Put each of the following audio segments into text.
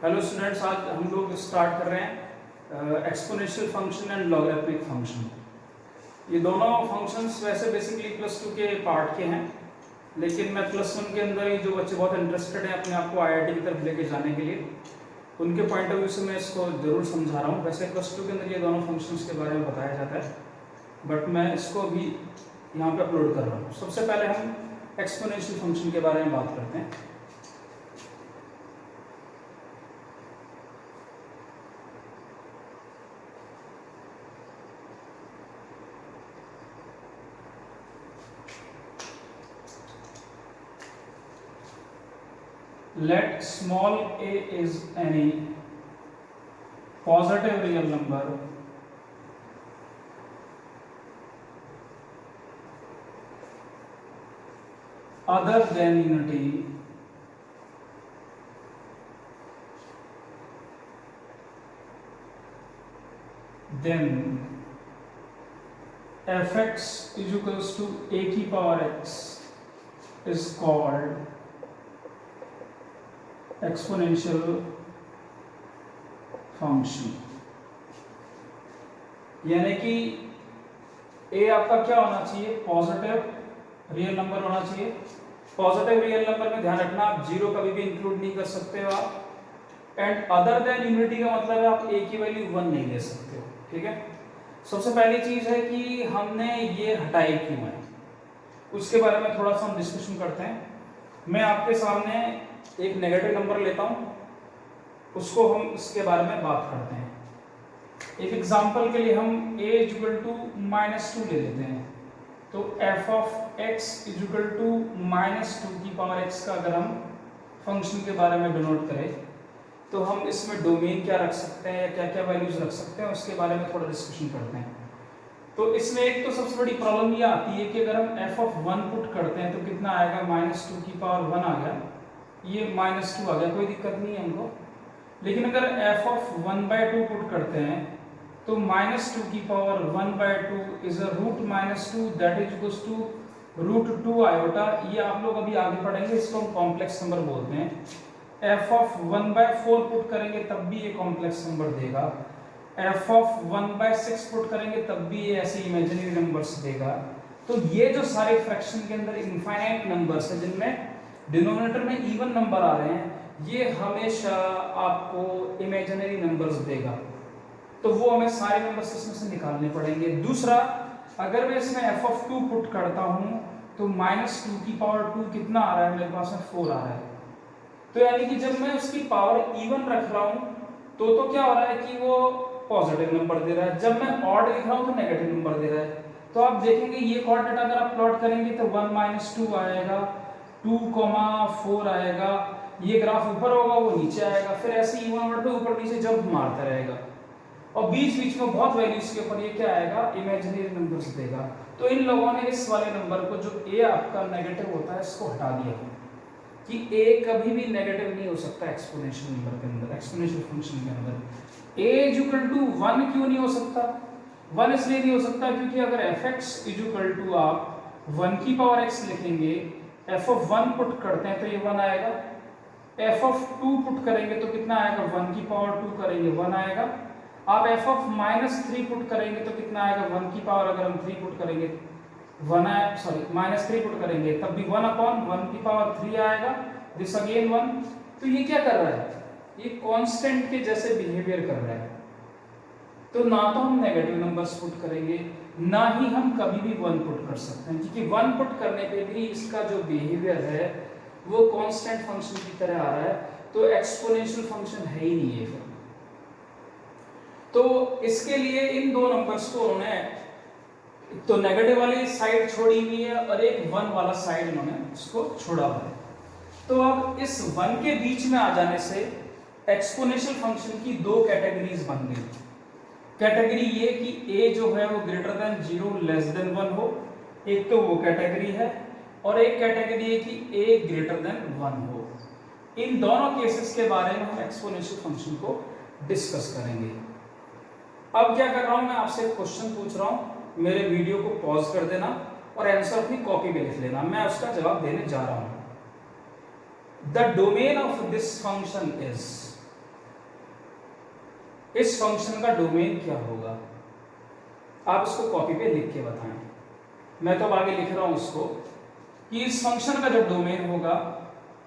Hello students, आज हम लोग स्टार्ट कर रहे हैं exponential function and logarithmic function. ये दोनों फंक्शंस वैसे बेसिकली +2 के पार्ट के हैं, लेकिन मैं +1 के अंदर ही जो बच्चे बहुत इंटरेस्टेड हैं अपने आप को आईआईटी की तरफ लेके जाने के लिए, उनके पॉइंट ऑफ व्यू से मैं इसको ज़रूर समझा रहा हूँ। वैसे +2 के अंदर ये दोनों फंक्शंस के बारे में बताया जाता है, बट मैं इसको भी यहाँ पे अपलोड कर रहा हूँ। सबसे पहले हम एक्सपोनेंशियल फंक्शन के बारे में बात करते हैं। Let small a is any positive real number other than unity then fx is equals to a की power x is called exponential function. यानी कि a आपका क्या होना चाहिए? पॉजिटिव रियल नंबर होना चाहिए। पॉजिटिव रियल नंबर में ध्यान रखना, आप जीरो कभी भी इंक्लूड नहीं कर सकते हो आप। एंड अदर देन यूनिटी का मतलब है आप a की वैल्यू 1 नहीं ले सकते हो। ठीक है, सबसे पहली चीज है कि हमने ये हटाई क्यों है, उसके बारे में थोड़ा सा हम डिस्कशन करते हैं। मैं आपके सामने एक नेगेटिव नंबर लेता हूं, उसको हम इसके बारे में बात करते हैं। एक एग्जांपल के लिए हम a = -2 ले लेते हैं। तो f of x = -2 की पावर x का अगर हम फंक्शन के बारे में डिनोट करें तो हम इसमें डोमेन क्या रख सकते हैं या क्या क्या वैल्यूज रख सकते हैं, उसके बारे में थोड़ा डिस्कशन करते हैं। तो इसमें एक तो सबसे बड़ी प्रॉब्लम ये आती है कि अगर हम f of 1 पुट करते हैं तो कितना आएगा? -2 की पावर 1 आ गया, ये -2 आ गया, कोई दिक्कत नहीं है हमको। लेकिन अगर f of 1/2 पुट करते हैं तो -2 की power 1/2 is √-2 that is equals to √2 iota. ये आप लोग अभी आगे पढ़ेंगे, इसको हम कॉम्प्लेक्स नंबर बोलते हैं। f of 1/4 पुट करेंगे तब भी ये कॉम्प्लेक्स नंबर देगा। f of 1/6 पुट करेंगे तब भी ये ऐसे इमेजिनरी नंबर्स देगा। तो ये जो सारे फ्रैक्शन के अंदर इनफाइनाइट नंबर्स हैं जिनमें डिनोमिनेटर में इवन नंबर आ रहे हैं, ये हमेशा आपको इमेजिनरी नंबर्स देगा। तो वो हमें सारे नंबर्स इसमें से निकालने पड़ेंगे। दूसरा, अगर मैं इसमें f of 2 पुट करता हूं तो -2 की पावर 2 कितना आ रहा है? मेरे पास में 4 आ रहा है। तो यानी कि जब मैं उसकी पावर इवन रख रहा हूं तो क्या हो रहा है कि वो पॉजिटिव नंबर दे रहा है, जब मैं ऑड लिख रहा हूं तो नेगेटिव नंबर दे रहा है। तो आप देखेंगे ये कोऑर्डिनेट अगर आप प्लॉट करेंगे तो 1 - 2 आएगा, 2, 4 आएगा, ये ग्राफ ऊपर होगा वो नीचे आएगा, फिर ऐसे इवन नंबर पे ऊपर नीचे जंप मारता रहेगा और बीच बीच में बहुत वैल्यूज के ऊपर ये क्या आएगा? इमेजिनरी नंबर्स देगा। तो इन लोगों ने इस वाले नंबर को, जो a आपका नेगेटिव होता है, इसको हटा दिया कि a कभी भी नेगेटिव नहीं हो सकता एक्सपोनेंशियल नंबर के अंदर, एक्सपोनेंशियल फंक्शन के अंदर। a = 1 क्यों नहीं हो सकता? 1 इसलिए नहीं हो सकता क्योंकि अगर fx = आप 1 की पावर x लिखेंगे, f of 1 पुट करते हैं तो ये 1 आएगा, f of 2 पुट करेंगे तो कितना आएगा? 1 की पावर 2 करेंगे 1 आएगा। आप f of -3 पुट करेंगे तो कितना आएगा? 1 की पावर अगर हम 3 पुट करेंगे 1 आएगा, सॉरी -3 पुट करेंगे तब भी 1/1 की पावर 3 आएगा, दिस अगेन 1। तो ये क्या कर रहा है? ये कांस्टेंट के जैसे बिहेवियर कर रहा है। तो ना तो हम नेगेटिव नंबर्स पुट करेंगे, ना ही हम कभी भी 1 पुट कर सकते हैं, क्योंकि 1 पुट करने पे भी इसका जो बिहेवियर है वो कांस्टेंट फंक्शन की तरह आ रहा है, तो एक्सपोनेंशियल फंक्शन है ही नहीं है। तो इसके लिए इन दो नंबर्स को उन्होंने तो नेगेटिव वाली साइड छोड़ी हुई है और एक 1 वाला साइड इन्होंने इसको छोड़ा हुआ है। तो अब इस 1 के बीच में आ जाने से एक्सपोनेंशियल फंक्शन की दो कैटेगरीज बन गई। कैटेगरी ये कि a जो है वो >0 <1 हो, एक तो वो कैटेगरी है, और एक कैटेगरी है कि a <1 हो। इन दोनों केसेस के बारे में हम एक्सपोनेंशियल फंक्शन को डिस्कस करेंगे। अब क्या कर रहा हूं मैं, आपसे एक क्वेश्चन पूछ रहा हूं, मेरे वीडियो को पॉज कर देना और आंसर अपनी कॉपी में लिख लेना, मैं उसका जवाब देने जा रहा हूं। The domain of this function is, इस फंक्शन का डोमेन क्या होगा? आप इसको कॉपी पे लिख के बताएं। मैं तो आगे लिख रहा हूं उसको कि इस फंक्शन का जो डोमेन होगा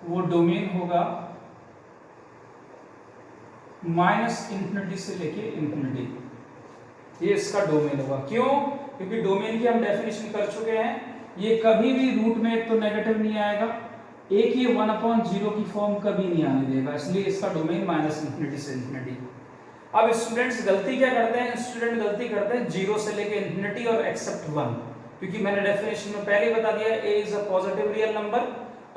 वो डोमेन होगा -∞ से लेके इंफिनिटी। ये इसका डोमेन होगा। क्यों? क्योंकि डोमेन की हम डेफिनेशन कर चुके हैं, ये कभी भी रूट में एक तो नेगेटिव नहीं आएगा, एक ये 1/0 की फॉर्म कभी नहीं आने देगा, इसलिए इसका डोमेन -∞ से इंफिनिटी। अब स्टूडेंट्स गलती क्या करते हैं? स्टूडेंट गलती करते हैं 0 से लेके इंफिनिटी और एक्सेप्ट 1, क्योंकि मैंने डेफिनेशन में पहले ही बता दिया a is a positive real number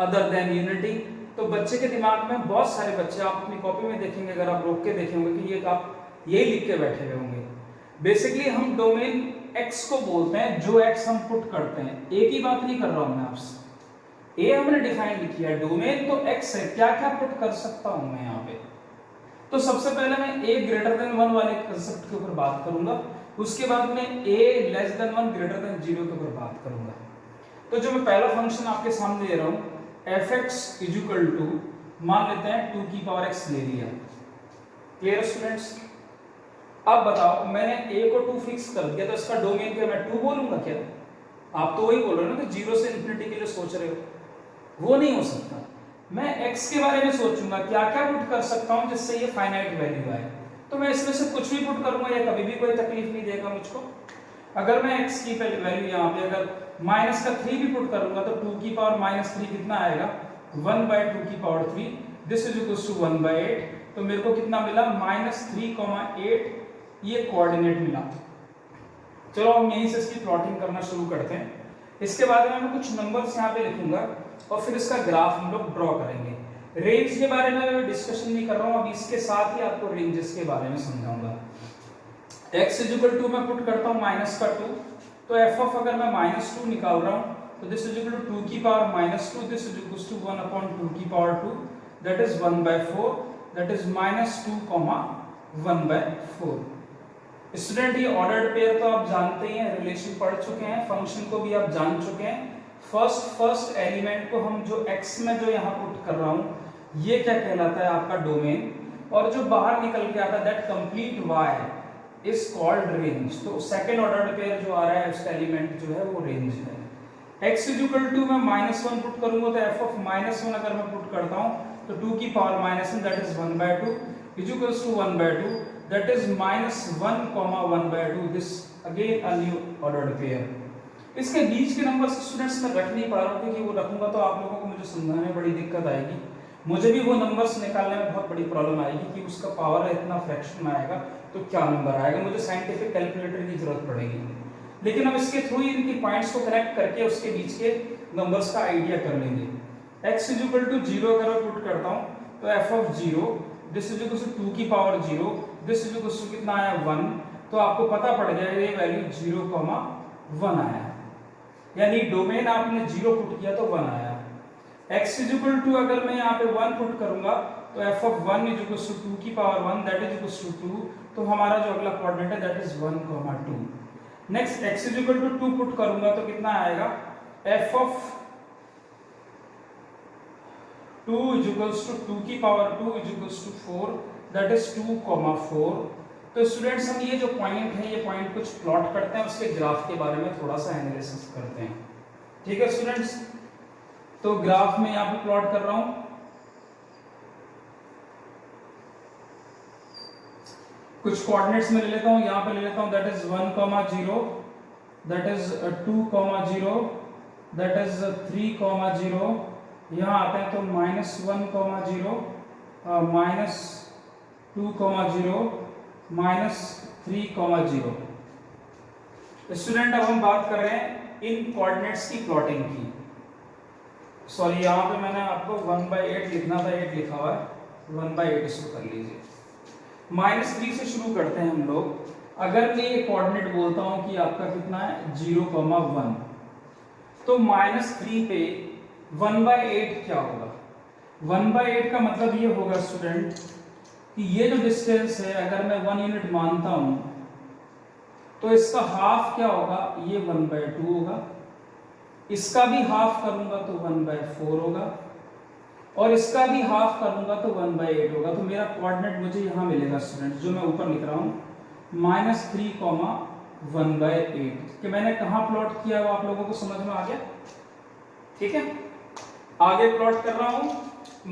other than unity. तो बच्चे के दिमाग में, बहुत सारे बच्चे, आप अपनी कॉपी में देखेंगे, अगर आप रोक के देखेंगे कि ये आप यही लिख के बैठे हुए होंगे। बेसिकली हम डोमेन x को बोलते हैं जो x हम पुट करते हैं। ए की बात नहीं कर रहा हूं मैं आपसे, ए हमने डिफाइन किया है, डोमेन तो x है, क्या क्या पुट कर सकता हूं मैं यहाँ पे। तो सबसे पहले मैं a ग्रेटर देन 1 वाले कंसेप्ट के ऊपर बात करूंगा, उसके बाद में a less than 1 greater than 0 के ऊपर बात करूंगा। तो जो मैं पहला फंक्शन आपके सामने दे रहा हूं fx इज इक्वल टू, मान लेते हैं 2 की पावर x ले लिया। Clear students? अब बताओ, मैंने a को 2 फिक्स कर दिया, तो इसका डोमेन क्या मैं 2 बोलूंगा क्या? आप तो वही बोल रहे हो ना कि 0 से इंफिनिटी के लिए सोच रहे हो, वो नहीं हो सकता। मैं x के बारे में सोचूंगा, क्या क्या पुट कर सकता हूं जिससे ये फाइनाइट वैल्यू आए। तो मैं इसमें से कुछ भी पुट करूंगा, ये कभी भी कोई तकलीफ नहीं देगा मुझको। अगर मैं x की वैल्यू यहाँ पे अगर -3 भी पुट करूंगा तो 2 की पावर -3 कितना आएगा? 1/2 की power 3, this is equal to 1/8। तो मेरे को कितना मिला? -3,8 ये कोऑर्डिनेट मिला। चलो हम यहीं से इसकी प्लॉटिंग करना शुरू करते हैं। इसके बाद में मैं कुछ नंबर्स यहाँ पे लिखूंगा और फिर इसका ग्राफ हम लोग ड्रॉ करेंगे। रेंज के बारे में मैं डिस्कशन नहीं कर रहा हूँ, अभी इसके साथ ही आपको रेंजेस के बारे में समझाऊंगा। x इज इक्वल टू मैं पुट करता हूँ -2, तो f ऑफ अगर मैं -2 निकाल रहा हूँ तो दिस इज इक्वल टू 2 की power -2, this is equal to 1/2 की power 2, that is 1/4, that is -2, 1/4। Student ये ऑर्डर्ड पेयर तो आप जानते ही हैं, रिलेशन पढ़ चुके हैं, फंक्शन को भी आप जान चुके हैं। फर्स्ट एलिमेंट को हम जो x में जो यहाँ पुट कर रहा हूँ ये क्या कहलाता है? आपका डोमेन। और जो बाहर निकल के आता है that complete y is called range. तो सेकंड ऑर्डर्ड पेयर जो आ रहा है उसका एलिमेंट जो है वो रेंज है। x इज इक्वल टू मैं -1 पुट करूंगा तो f ऑफ -1 अगर मैं पुट करता हूँ तो 2 की power -1 that is 1/2 is equals to 1/2, that is -1, 1/2, this again a new ordered pair। इसके बीच के नंबर स्टूडेंट्स मैं रख नहीं पा रहा हूँ, क्योंकि वो रखूंगा तो आप लोगों को मुझे समझाने में बड़ी दिक्कत आएगी, मुझे भी वो नंबर्स निकालने में बहुत बड़ी प्रॉब्लम आएगी कि उसका पावर इतना फ्रैक्शन में आएगा तो क्या नंबर आएगा, मुझे साइंटिफिक कैलकुलेटर की जरूरत पड़ेगी। लेकिन अब इसके थ्रू ही इनकी पॉइंट्स को कनेक्ट करके उसके बीच के नंबर्स का आइडिया कर लेंगे। x इज इक्वल टू 0 अगर मैं पुट करता हूँ तो f of 0, this is equal to 2 की power 0, this is equal to कितना आया 1, तो आपको पता पड़ जाएगा ये वैल्यू 0,1 आया है, यानी डोमेन आपने 0 पुट किया तो 1 आया। x इज इक्वल टू अगर मैं यहाँ पे 1 पुट करूंगा तो f of 1 is equal to 2 की power 1 that is equal to 2, तो हमारा जो अगला कोऑर्डिनेट है that is 1,2। Next x is equal to 2 put करूंगा तो कितना आएगा? f of 2 is equal to 2 की power 2 is equal to 4 that is 2,4। तो स्टूडेंट्स हम ये जो पॉइंट है ये पॉइंट कुछ प्लॉट करते हैं, उसके ग्राफ के बारे में थोड़ा सा एनालिसिस करते हैं। ठीक है स्टूडेंट्स, तो ग्राफ में यहाँ पे प्लॉट कर रहा हूं, कुछ कोऑर्डिनेट्स में ले लेता हूं, यहाँ पे ले लेता हूं that is 1,0, that is 2,0, that is 3,0, यहाँ आते हैं तो -1,0, -2,0, -3,0। स्टूडेंट अब हम बात कर रहे हैं इन कोऑर्डिनेट्स की प्लॉटिंग की। सॉरी, यहाँ पे मैंने आपको 1/8 लिखना था, 8 लिखा हुआ है, 1/8 इसको कर लीजिए। -3 से शुरू करते हैं हम लोग। अगर मैं ये कोऑर्डिनेट बोलता हूँ कि आपका कितना है 0,1, तो -3 पे 1/8 क्या होगा? 1/8 का मतलब ये होगा स्टूडेंट कि ये जो डिस्टेंस है अगर मैं 1 यूनिट मानता हूं तो इसका हाफ क्या होगा? ये 1/2 होगा, इसका भी हाफ करूंगा तो 1/4 होगा, और इसका भी हाफ करूंगा तो 1/8 होगा। तो मेरा कोऑर्डिनेट मुझे यहाँ मिलेगा स्टूडेंट, जो मैं ऊपर लिख रहा हूँ -3,1/8 कि मैंने कहाँ प्लॉट किया वो आप लोगों को समझ में आ गया। ठीक है, आगे प्लॉट कर रहा हूँ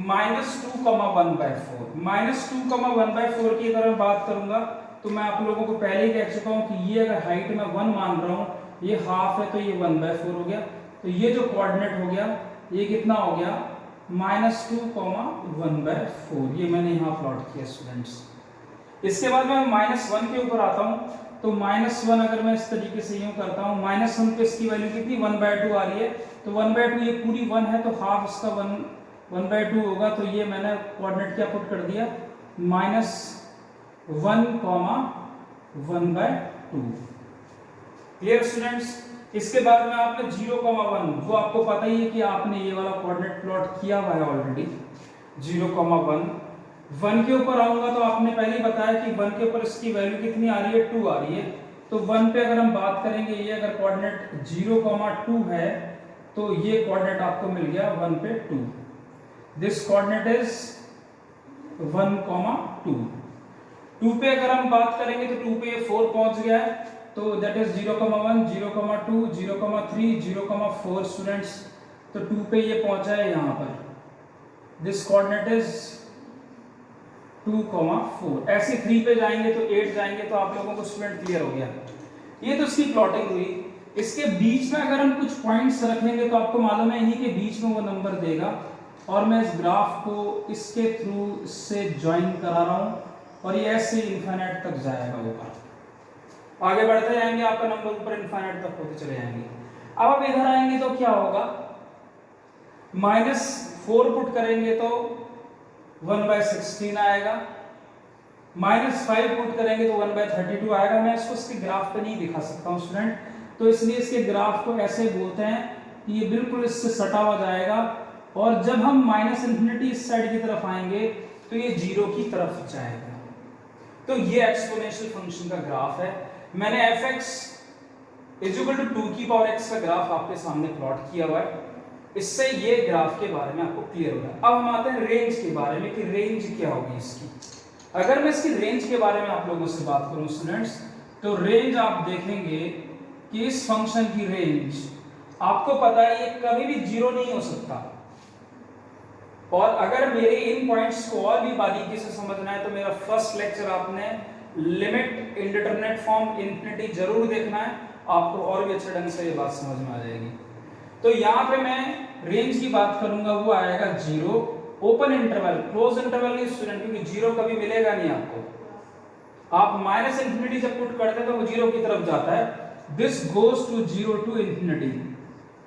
-2,1/4। -2,1/4 की अगर मैं बात करूंगा तो मैं आप लोगों को पहले ही कह चुका हूँ कि ये अगर हाइट में 1 मान रहा हूँ, ये हाफ है तो ये 1/4 हो गया। तो ये जो कोऑर्डिनेट हो गया ये कितना हो गया -2,1/4। ये मैंने यहाँ प्लॉट किया स्टूडेंट्स। इसके बाद मैं -1 के ऊपर आता हूँ तो -1 अगर मैं इस तरीके से यूं करता हूँ, -1 पे इसकी वैल्यू कितनी 1/2 आ रही है। तो 1/2 ये पूरी 1 है तो हाफ इसका 1/2 होगा। तो ये मैंने कोऑर्डिनेट क्या पुट कर दिया -1,1/2। Clear students. इसके बाद में आपने 0,1, वो आपको पता ही है कि आपने ये वाला कोऑर्डिनेट प्लॉट किया हुआ है ऑलरेडी। 0,1 1 के ऊपर आऊंगा तो आपने पहले ही बताया कि 1 के ऊपर इसकी वैल्यू कितनी आ रही है 2 आ रही है। तो 1 पे अगर हम बात करेंगे, ये अगर कोऑर्डिनेट 0,2 है तो ये कोऑर्डिनेट आपको मिल गया 1 पे 2। This coordinate is 1,2। 2 पे अगर हम बात करेंगे तो 2 पे ये 4 पहुंच गया है। तो दैट इज 0,1 0,2 0,3 0,4 स्टूडेंट्स। तो 2 पे ये पहुंचा है यहाँ पर। This coordinate is 2,4। ऐसे 3 पे जाएंगे तो 8 जाएंगे। तो आप लोगों को स्टूडेंट क्लियर हो गया। ये तो इसकी प्लॉटिंग हुई। इसके बीच में अगर हम कुछ पॉइंट्स रखेंगे तो आपको मालूम है इन्हीं के बीच में वो नंबर देगा। और मैं इस ग्राफ को इसके थ्रू इससे ज्वाइन करा रहा हूं और ये ऐसे इनफाइनाइट तक जाएगा ऊपर। आगे बढ़ते जाएंगे, आपका नंबर ऊपर इनफाइनाइट तक होते चले जाएंगे। अब आप इधर आएंगे तो क्या होगा, -4 पुट करेंगे तो 1/16 आएगा। -5 पुट करेंगे तो 1/32 आएगा। मैं इसको इसके ग्राफ पे नहीं दिखा सकता हूँ स्टूडेंट, तो इसलिए इसके ग्राफ को ऐसे बोलते हैं कि ये बिल्कुल इससे सटा हुआ जाएगा। और जब हम -∞ इस साइड की तरफ आएंगे तो ये 0 की तरफ जाएगा। तो ये एक्सपोनेंशियल फंक्शन का ग्राफ है। मैंने fx = 2x का ग्राफ आपके सामने प्लॉट किया हुआ है। इससे ये ग्राफ के बारे में आपको क्लियर हो गया। अब हम आते हैं रेंज के बारे में कि रेंज क्या होगी इसकी। अगर मैं इसकी रेंज के बारे में आप लोगों से बात करूं स्टूडेंट्स, तो रेंज आप देखेंगे कि इस फंक्शन की रेंज आपको पता है ये कभी भी 0 नहीं हो सकता। और अगर मेरे इन पॉइंट्स को और भी बारीकी से समझना है तो मेरा फर्स्ट लेक्चर आपने लिमिट इंडिटरमिनेट फॉर्म इन्फिनिटी जरूर देखना है, आपको और भी अच्छे ढंग से ये बात समझ में आ जाएगी। तो यहाँ पे मैं रेंज की बात करूंगा, वो आएगा 0 ओपन इंटरवल, क्लोज इंटरवल नहीं स्टूडेंट, क्योंकि 0 कभी मिलेगा नहीं आपको। आप -∞ जब पुट करते हैं तो वो 0 की तरफ जाता है। This goes to 0 to ∞।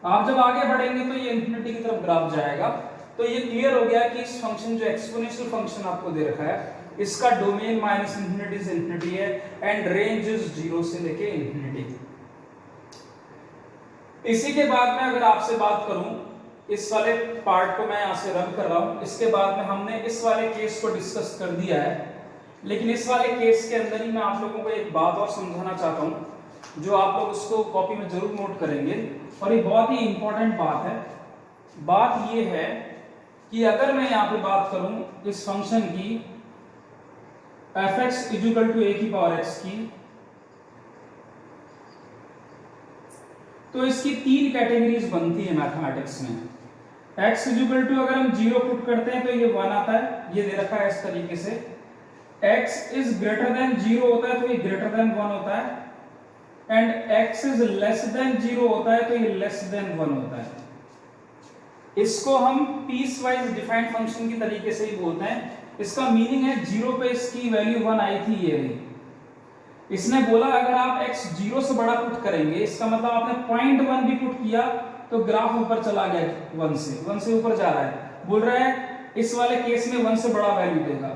आप जब आगे बढ़ेंगे तो ये इन्फिनिटी की तरफ ग्राफ जाएगा। तो ये क्लियर हो गया कि इस फंक्शन जो एक्सपोनेंशियल फंक्शन आपको दे रखा है इसका डोमेन -∞ से ∞ है एंड रेंज इज 0 से लेके ∞। इसी के बाद में अगर आपसे बात करूं, इस वाले पार्ट को मैं यहां से रब कर रहा हूं। इसके बाद में हमने इस वाले केस को डिस्कस कर दिया है, लेकिन इस वाले केस के अंदर ही मैं आप लोगों को एक बात और समझाना चाहता हूं जो आप लोग उसको कॉपी में जरूर नोट करेंगे। और ये बहुत ही इंपॉर्टेंट बात है। बात ये है कि अगर मैं यहां पे बात करूं इस फंक्शन की fx = a⁴x की, तो इसकी 3 कैटेगरीज बनती है मैथमेटिक्स में। x = अगर हम 0 पुट करते हैं तो ये 1 आता है, ये दे रखा है इस तरीके से। x > 0 होता है तो ये >1 होता है, एंड x > 0 होता है तो ये <1 होता है। इसको हम पीस वाइज डिफाइंड फंक्शन की तरीके से ही बोलते हैं। इसका मीनिंग है 0 पे इसकी वैल्यू 1 आई थी, ये रही। इसने बोला अगर आप x 0 से बड़ा पुट करेंगे, इसका मतलब आपने 0.1 भी पुट किया तो ग्राफ ऊपर चला गया, 1 से ऊपर जा रहा है। बोल रहा है इस वाले केस में 1 से बड़ा वैल्यू देगा।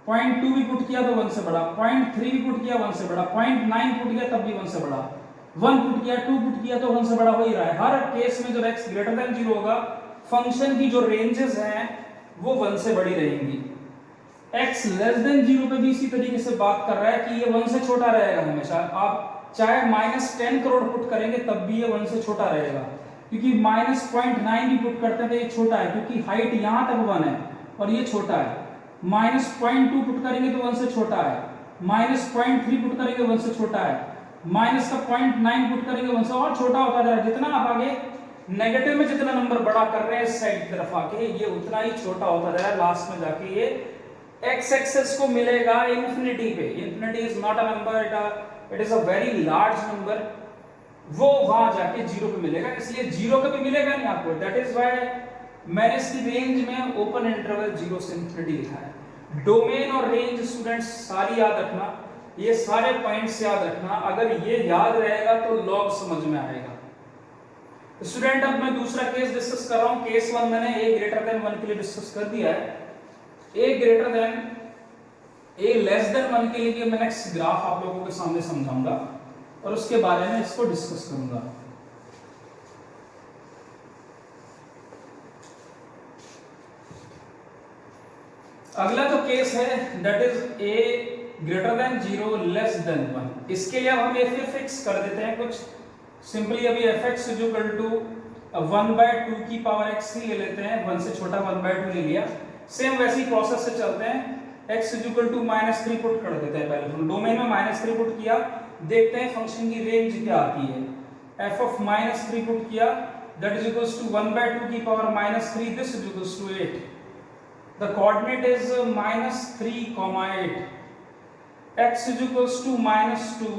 0.2 भी पुट किया तो 1 से बड़ा, 0.3 भी पुट किया 1 से बड़ा, 0.9 पुट किया तब भी 1 से बड़ा, 1 पुट किया 2 पुट किया तो 1 से बड़ा हो ही रहा है। हर केस में जब x > 0 होगा फंक्शन की जो रेंजेस हैं वो 1 से बड़ी रहेंगी। x <0 पे भी इसी तरीके से बात कर रहा है कि ये 1 से छोटा रहेगा हमेशा। आप चाहे -10 करोड़ पुट करेंगे तब भी ये 1 से छोटा रहेगा। क्योंकि -0.9 भी पुट करते हैं तो ये छोटा है, क्योंकि हाइट यहाँ तक 1 है और ये छोटा है। -0.2 पुट करेंगे तो 1 से छोटा है, -0.3 पुट करेंगे 1 से छोटा है, माइनस का 0.9 पुट करेंगे 1 से और छोटा होता जा रहा है। जितना आप आगे नेगेटिव में जितना नंबर बड़ा कर रहे हैं इस साइड की तरफ आके, ये उतना ही छोटा होता जा रहा है। लास्ट में जाके ये x एक्सेस को मिलेगा इन्फिनिटी पे। Infinity is not a number, it is a very large number, वो वहां जाके जीरो पे मिलेगा, इसलिए जीरो कभी मिलेगा नहीं आपको। दैट इज व्हाई मैंने इसकी रेंज में ओपन इंटरवल 0 से इन्फिनिटी लिखा है। डोमेन और रेंज स्टूडेंट्स सारी याद रखना, ये सारे पॉइंट्स याद रखना। अगर ये याद रहेगा तो लॉग समझ में आएगा। स्टूडेंट अब मैं दूसरा केस डिस्कस कर रहा हूं। केस 1 मैंने a ग्रेटर देन 1 के लिए डिस्कस कर दिया है। a greater than a less than 1 के लिए मैं नेक्स्ट ग्राफ आप लोगों के सामने समझाऊंगा और उसके बारे में इसको डिस्कस करूंगा। अगला जो केस है that is a greater than 0 less than 1। इसके लिए अब हम फिर फिक्स कर देते हैं कुछ सिंपली। अभी fx इज इक्वल टू 1/2 की पावर x ही ले लेते हैं, 1 से छोटा 1/2 ले लिया। सेम वैसी प्रोसेस से चलते हैं। x is equal to -3 put कर देते हैं। पहले डोमेन में -3 पुट किया, देखते हैं फंक्शन की रेंज क्या आती है। f of -3 पुट किया, दैट इज इक्वल्स टू 1/2 की power -3, this is equals to 8। The coordinate is -3, 8। x is equals to -2,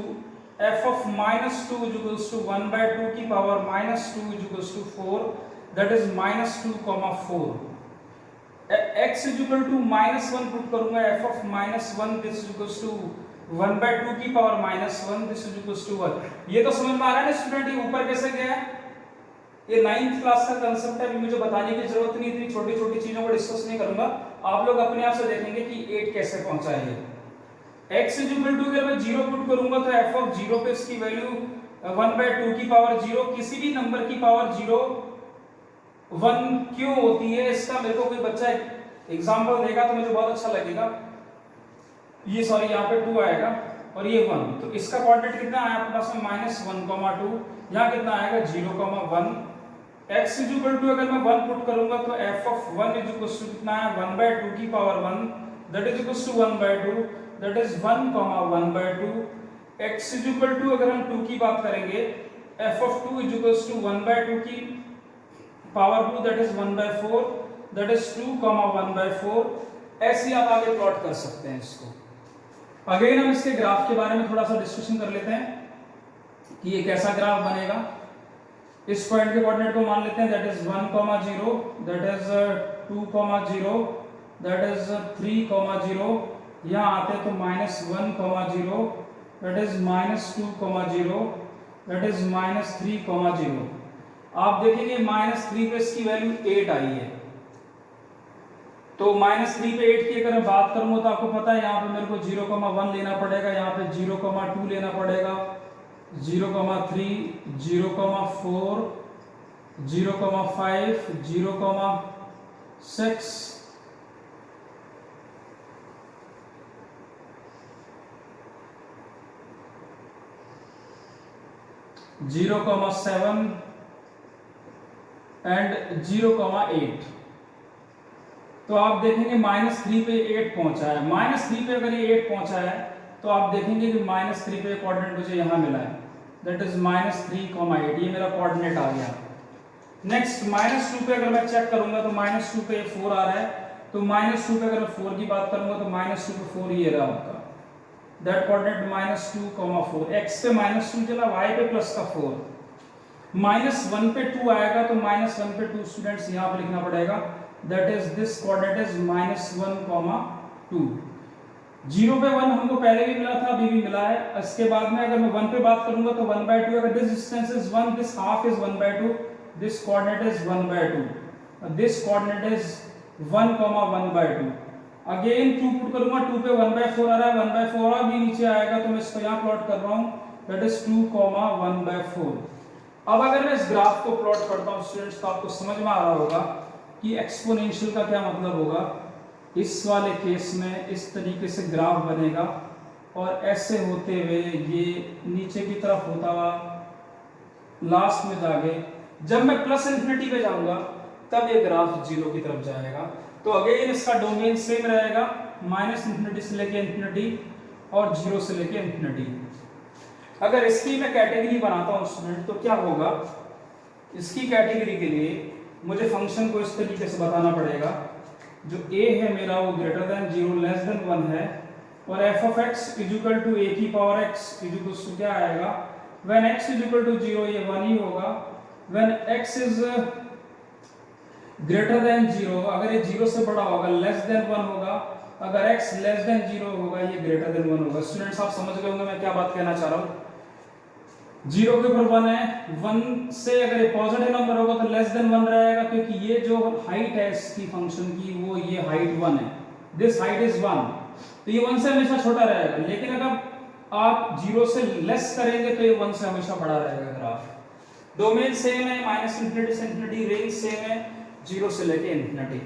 f of -2 is equals to 1/2 की power -2 is equals to 4, that is -2, 4। x is equal to -1 put करूंगा, f of -1 this is equals to 1/2 की power -1, this is equals to 1। ये तो समझ में आ रहा है ना स्टूडेंट, ये ऊपर कैसे गया है? ये 9th क्लास का कांसेप्ट है, मुझे बताने की जरूरत नहीं, इतनी छोटी छोटी चीजों को डिस्कस नहीं करूंगा। आप लोग अपने आप से देखेंगे कि 8 कैसे पहुंचा है। x इज इक्वल टू अगर मैं 0 पुट करूंगा तो f ऑफ 0 पे इसकी वैल्यू 1/2 की पावर 0, किसी भी नंबर की पावर 0 1 क्यों होती है, इसका मेरे को कोई बच्चा एग्जांपल देगा तो मुझे बहुत अच्छा लगेगा। ये सॉरी यहाँ पे 2 आएगा और ये 1, तो इसका कोऑर्डिनेट कितना आया आपके पास में -1, 2। यहाँ कितना आएगा 0, 1। x इज इक्वल टू अगर मैं 1 पुट करूंगा तो f of 1 is equal to कितना है 1/2 की power 1, that is equal to 1/2, that is 1, 1/2। x is equal to अगर हम 2 की बात करेंगे, f of 2 is equals to 1/2 की power 2, that is 1/4, that is 2, 1/4। ऐसे आप आगे प्लॉट कर सकते हैं इसको। अगेन हम इसके ग्राफ के बारे में थोड़ा सा डिस्कशन कर लेते हैं कि ये कैसा ग्राफ बनेगा। इस पॉइंट के कोऑर्डिनेट को मान लेते हैं, that is 1, 0, that is 2, 0, that is 3, 0। यहाँ आते हैं तो -1, 0, that is -2, 0, that is -3, 0। आप देखेंगे -3 पे इसकी वैल्यू 8 आई है, तो -3 पे 8 की अगर मैं बात करूंगा तो आपको पता है यहाँ पे मेरे को 0, 1 लेना पड़ेगा, यहाँ पे 0, 2 लेना पड़ेगा, 0, 3, 0, 4, 0, 5, 0, 6, 0, 7 एंड 0, 8। तो आप देखेंगे -3 पे 8 पहुंचा है। -3 पे अगर ये 8 पहुंचा है तो आप देखेंगे कि -3 पे कोऑर्डिनेट मुझे यहाँ मिला है, दैट इज -3, 8। ये मेरा कोऑर्डिनेट आ गया। नेक्स्ट -2 पे अगर मैं चेक करूंगा तो -2 पे 4 आ रहा है, तो -2 पे अगर मैं 4 की बात करूंगा तो -2 पे 4 ये रहा आपका, दैट कोऑर्डिनेट -2, 4। x पे -2 चला, y पे प्लस का 4। -1 पे 2 आएगा तो -1 पे 2 स्टूडेंट्स यहाँ पे लिखना पड़ेगा, that is this coordinate is -1, 2। 0 पे 1 हमको पहले भी मिला था, अभी भी मिला है। इसके बाद में अगर मैं 1 पे बात करूंगा तो 1/2, अगर this distance is 1, this half is 1/2, this coordinate is 1/2, this coordinate is 1, 1/2। Again 2 put करूंगा, 2 पे 1/4 आ रहा है, 1/4 और भी नीचे आएगा तो मैं इसको यहाँ प्लॉट कर रहा हूँ, दैट इज 2, 1/4। अब अगर मैं इस ग्राफ को प्लॉट करता हूँ स्टूडेंट्स तो आपको समझ में आ रहा होगा कि एक्सपोनेंशियल का क्या मतलब होगा। इस वाले केस में इस तरीके से ग्राफ बनेगा और ऐसे होते हुए ये नीचे की तरफ होता हुआ लास्ट में जाके जब मैं प्लस इन्फिनिटी पे जाऊंगा तब ये ग्राफ जीरो की तरफ जाएगा। तो अगेन इसका डोमेन सेम रहेगा, माइनस इन्फिनिटी से लेके इन्फिनिटी और जीरो से लेके इन्फिनिटी। अगर इसकी मैं कैटेगरी बनाता हूँ स्टूडेंट तो क्या होगा, इसकी कैटेगरी के लिए मुझे फंक्शन को इस तरीके से बताना पड़ेगा, जो a है मेरा वो ग्रेटर देन 0 लेस देन 1 है, और f of x is equal to a की power x is equal to क्या आएगा, when x is equal to 0 ये 1 ही होगा, when x is greater than 0 अगर ये 0 से बड़ा होगा लेस देन 1 होगा, अगर x लेस देन 0 होगा ये ग्रेटर देन 1 होगा। स्टूडेंट्स आप समझ गए होंगे मैं क्या बात कहना चाह रहा हूँ। 0 के ऊपर 1 है, 1 से अगर ये पॉजिटिव नंबर होगा तो लेस देन 1 रहेगा, क्योंकि ये जो हाइट है इसकी फंक्शन की वो ये हाइट 1 है, दिस हाइट इज 1, तो ये 1 से हमेशा छोटा रहेगा। लेकिन अगर आप 0 से लेस करेंगे तो ये 1 से हमेशा बड़ा रहेगा ग्राफ। डोमेन सेम है, माइनस इन्फिनिटी से इन्फिनिटी, रेंज सेम है 0 से लेके इन्फिनिटी।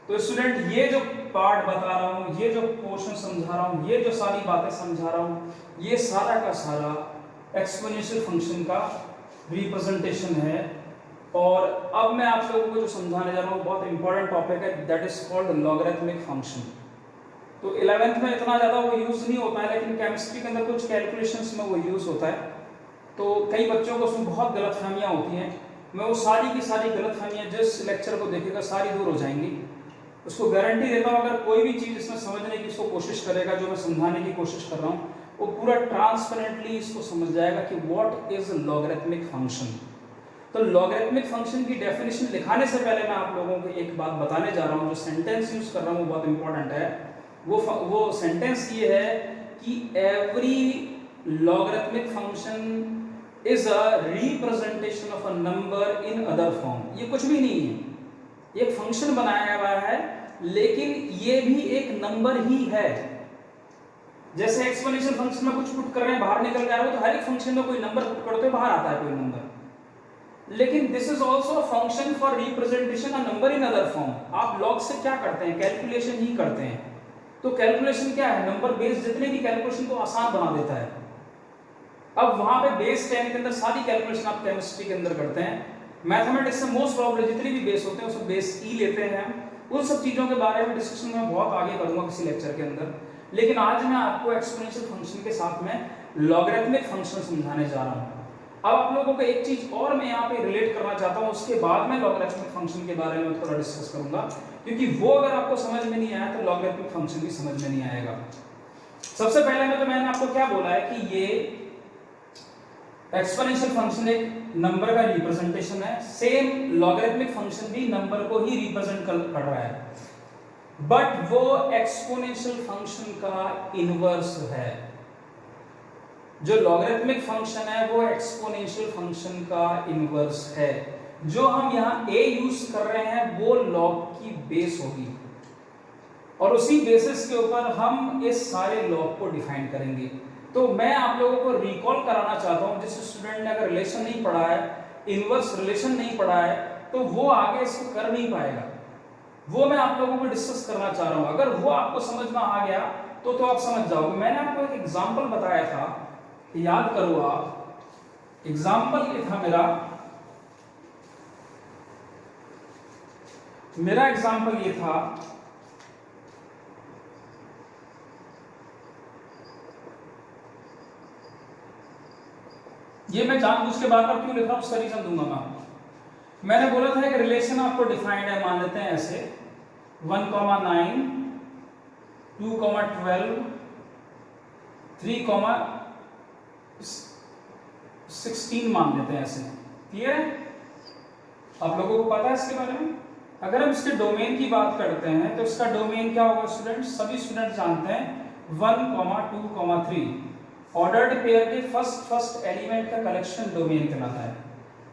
तो स्टूडेंट ये जो पार्ट बता रहा हूँ, ये जो पोर्शन समझा रहा हूँ, ये जो सारी बातें समझा रहा हूँ, ये सारा का सारा एक्सपोनेंशियल फंक्शन का रिप्रेजेंटेशन है। और अब मैं आप लोगों को जो समझाने जा रहा हूँ बहुत इंपॉर्टेंट टॉपिक है, that is called logarithmic function. तो 11th में इतना ज़्यादा वो यूज़ नहीं होता है, लेकिन केमिस्ट्री के अंदर कुछ कैलकुलेशंस में वो यूज़ होता है। तो कई बच्चों को उसमें बहुत गलतफहमियाँ होती हैं, मैं वो सारी की सारी गलतफहमियाँ जिस लेक्चर को देखेगा सारी दूर हो जाएंगी। उसको गारंटी देता हूँ अगर कोई भी चीज़ इसमें समझने की इसको कोशिश करेगा, जो मैं समझाने की कोशिश कर रहा हूँ, वो पूरा ट्रांसपेरेंटली इसको समझ जाएगा कि व्हाट इज लॉगरिथमिक फंक्शन। तो लॉगरिथमिक फंक्शन की डेफिनेशन लिखाने से पहले मैं आप लोगों को एक बात बताने जा रहा हूँ, जो सेंटेंस यूज कर रहा हूँ वो बहुत इंपॉर्टेंट है। वो सेंटेंस ये है कि every logarithmic function is a representation of a number in other form. ये कुछ भी नहीं है, एक फंक्शन बनाया हुआ है, लेकिन ये भी एक नंबर ही है। जैसे एक्सपोनेंशियल फंक्शन में कुछ पुट कर रहे हैं बाहर निकल के आ रहा है, तो हर एक फंक्शन में कोई नंबर पुट करते बाहर आता है कोई नंबर। लेकिन this is also a function for representation a number in other form. आप लॉग से क्या करते हैं, कैलकुलेशन ही करते हैं। तो कैलकुलेशन क्या है, नंबर बेस जितने भी कैलकुलेशन को आसान बना देता है। अब वहां पे बेस 10 के अंदर सारी कैलकुलेशन आप केमिस्ट्री के अंदर करते हैं। मैथमेटिक्स से मोस्ट प्रोबेबली जितने भी बेस होते हैं उसमें बेस ई लेते हैं। उन सब चीजों के बारे में डिस्कशन मैं बहुत आगे करूंगा किसी लेक्चर के अंदर, लेकिन आज मैं आपको एक्सपोनेंशियल फंक्शन के साथ में लॉगरिथमिक फंक्शन समझाने जा रहा हूं। अब आप लोगों को एक चीज और मैं यहाँ पे रिलेट करना चाहता हूँ, उसके बाद मैं लॉगरिथमिक फंक्शन के बारे में थोड़ा डिस्कस करूंगा, क्योंकि वो अगर आपको समझ में नहीं आया तो लॉगरिथमिक फंक्शन भी समझ में नहीं आएगा। सबसे पहले में तो मैंने आपको क्या बोला है कि ये एक्सपोनेंशियल फंक्शन एक नंबर का रिप्रेजेंटेशन है, सेम लॉगरिथमिक फंक्शन भी नंबर को ही रिप्रेजेंट कर रहा है, बट वो एक्सपोनेंशियल फंक्शन का इनवर्स है। जो लॉगरिथमिक फंक्शन है वो एक्सपोनेंशियल फंक्शन का इनवर्स है। जो हम यहाँ a यूज कर रहे हैं वो लॉग की बेस होगी, और उसी बेसिस के ऊपर हम इस सारे लॉग को डिफाइन करेंगे। तो मैं आप लोगों को रिकॉल कराना चाहता हूं, जिस स्टूडेंट ने अगर रिलेशन नहीं पढ़ा है, इनवर्स रिलेशन नहीं पढ़ा है, तो वो आगे इसको कर नहीं पाएगा। वो मैं आप लोगों को डिस्कस करना चाह रहा हूं। अगर वो आपको समझ में आ गया तो आप समझ जाओगे। मैंने आपको एक एग्जांपल बताया था, याद करो आप, एग्जांपल ये था मेरा एग्जांपल ये था ये मैं जानबूझ के बार बार क्यों लिख रहा हूं उसका रीजन दूंगा मैं आपको। मैंने बोला था कि रिलेशन आपको डिफाइंड है, मान लेते हैं ऐसे 1,9 2,12 3,16 मान लेते हैं ऐसे। क्लियर है, आप लोगों को पता है इसके बारे में। अगर हम इसके डोमेन की बात करते हैं तो इसका डोमेन क्या होगा स्टूडेंट, सभी स्टूडेंट जानते हैं 1, 2, 3 ऑर्डर्ड पेयर के फर्स्ट एलिमेंट का कलेक्शन डोमेन कहलाता है।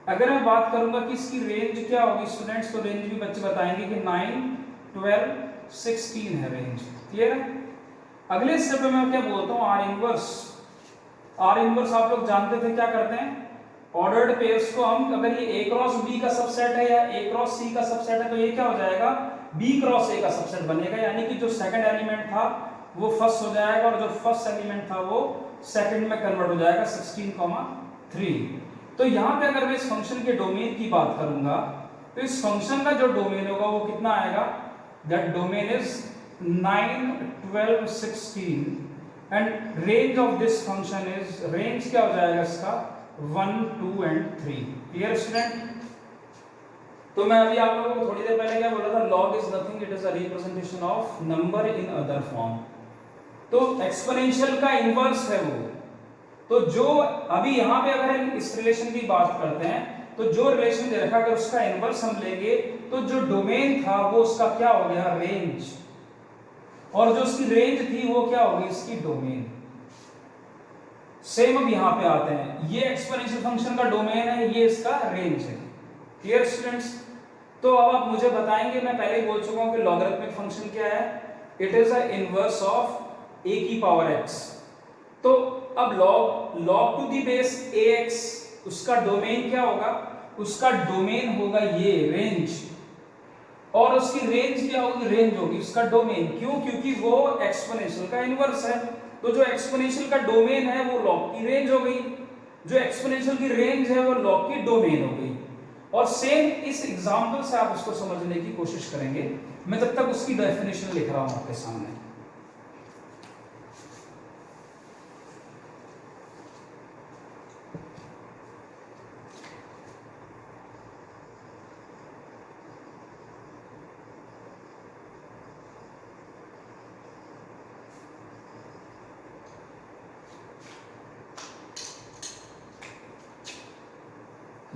अगर मैं बात करूंगा कि इसकी रेंज क्या होगी स्टूडेंट्स, तो रेंज भी बच्चे बताएंगे कि 9, 12, 16 है रेंज। क्लियर है। अगले स्टेप में मैं क्या बोलता हूँ, आर इनवर्स। आर इनवर्स आप लोग जानते थे क्या करते हैं, ऑर्डर्ड पेयर्स को हम, अगर ये A क्रॉस B का सबसेट है या A क्रॉस C का सबसेट है, तो ये क्या हो जाएगा, B क्रॉस A का सबसेट बनेगा। यानी कि जो सेकंड एलिमेंट था वो फर्स्ट हो जाएगा, और जो फर्स्ट एलिमेंट था वो सेकंड में कन्वर्ट हो जाएगा 16,3। तो यहाँ पे अगर मैं इस फंक्शन के डोमेन की बात करूंगा तो इस फंक्शन का जो डोमेन होगा वो कितना आएगा, that domain is 9, 12, 16 and range of this function is, range क्या हो जाएगा इसका 1, 2 एंड 3। Clear student? तो मैं अभी आप लोगों को थोड़ी देर पहले क्या बोला था, log is nothing, it is a representation of number in other form. तो एक्सपोनेंशियल का इनवर्स है वो। तो जो अभी यहाँ पे अगर हम इस रिलेशन की बात करते हैं तो जो रिलेशन दे रखा, अगर उसका इनवर्स हम लेंगे तो जो डोमेन था वो उसका क्या हो गया, रेंज, और जो उसकी रेंज थी वो क्या होगी, इसकी डोमेन। सेम अब यहाँ पे आते हैं, ये एक्सपोनेंशियल फंक्शन का डोमेन है, ये इसका रेंज है। Clear students? तो अब आप मुझे बताएंगे, मैं पहले ही बोल चुका हूं कि लॉगरिथमिक फंक्शन क्या है, it is a inverse of a की पावर x। तो अब log to the base ax, उसका डोमेन क्या होगा, उसका डोमेन होगा ये रेंज, और उसकी रेंज क्या होगी, रेंज होगी उसका डोमेन। क्यों? क्योंकि वो एक्सपोनेंशियल का इनवर्स है। तो जो एक्सपोनेंशियल का डोमेन है वो log की रेंज हो गई, जो एक्सपोनेंशियल की रेंज है वो log की डोमेन हो गई। और सेम इस एग्जांपल से आप उसको समझने की कोशिश करेंगे। मैं तब तक उसकी डेफिनेशन लिख रहा हूं आपके सामने।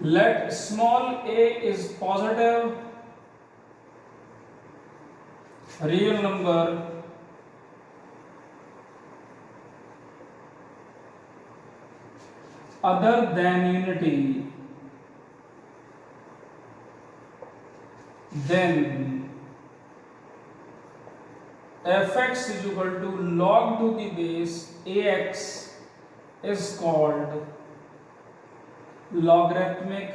Let small a is positive real number other than unity, then fx is equal to log to the base ax is called logarithmic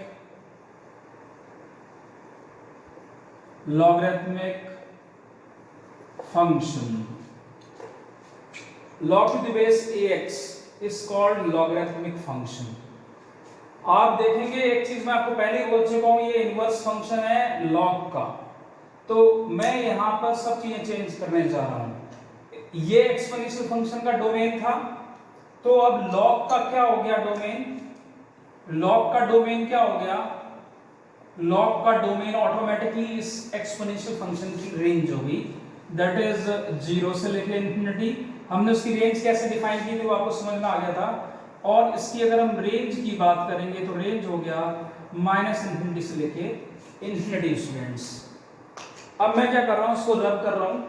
function. Log to the base ax is called logarithmic function. आप देखेंगे एक चीज मैं आपको पहले ही बोल चुका हूं, ये इनवर्स फंक्शन है log का, तो मैं यहां पर सब चीजें चेंज करने जा रहा हूं। ये एक्सपोनेंशियल फंक्शन का डोमेन था, तो अब log का क्या हो गया डोमेन, log का डोमेन क्या हो गया, log का डोमेन ऑटोमेटिकली इस एक्सपोनेंशियल फंक्शन की रेंज होगी, दैट इज 0 से लेकर इंफिनिटी। हमने उसकी रेंज कैसे डिफाइन की थी वो आपको समझ में आ गया था। और इसकी अगर हम रेंज की बात करेंगे तो रेंज हो गया -इंफिनिटी से लेके इंफिनिटी स्टूडेंट्स। अब मैं क्या कर रहा हूं, इसको रब कर रहा हूं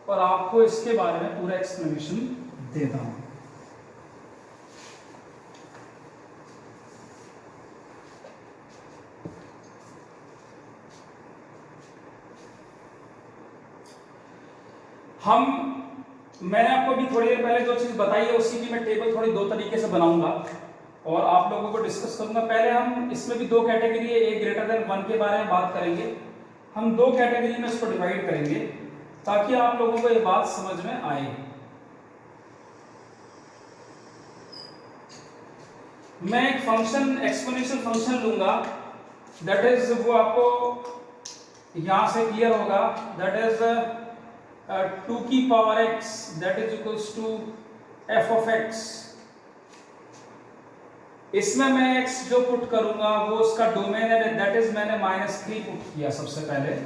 और आपको इसके बारे में पूरा एक्सप्लेनेशन देता हूं। मैंने आपको भी थोड़ी देर पहले जो चीज बताई है उसी की मैं टेबल थोड़ी दो तरीके से बनाऊंगा और आप लोगों को डिस्कस करूंगा। पहले हम इसमें भी दो कैटेगरी है, a ग्रेटर देन 1 के बारे में बात करेंगे। हम दो कैटेगरी में इसको डिवाइड करेंगे ताकि आप लोगों को ये बात समझ में आए। मैं एक फंक्शन एक्सपोनेंशियल फंक्शन लूंगा, दैट इज वो आपको यहां से क्लियर होगा, दैट इज 2 की power x that is equals to f of x। इसमें मैं x जो पुट करूंगा वो उसका डोमेन है, दैट इज मैंने -3 पुट किया सबसे पहले।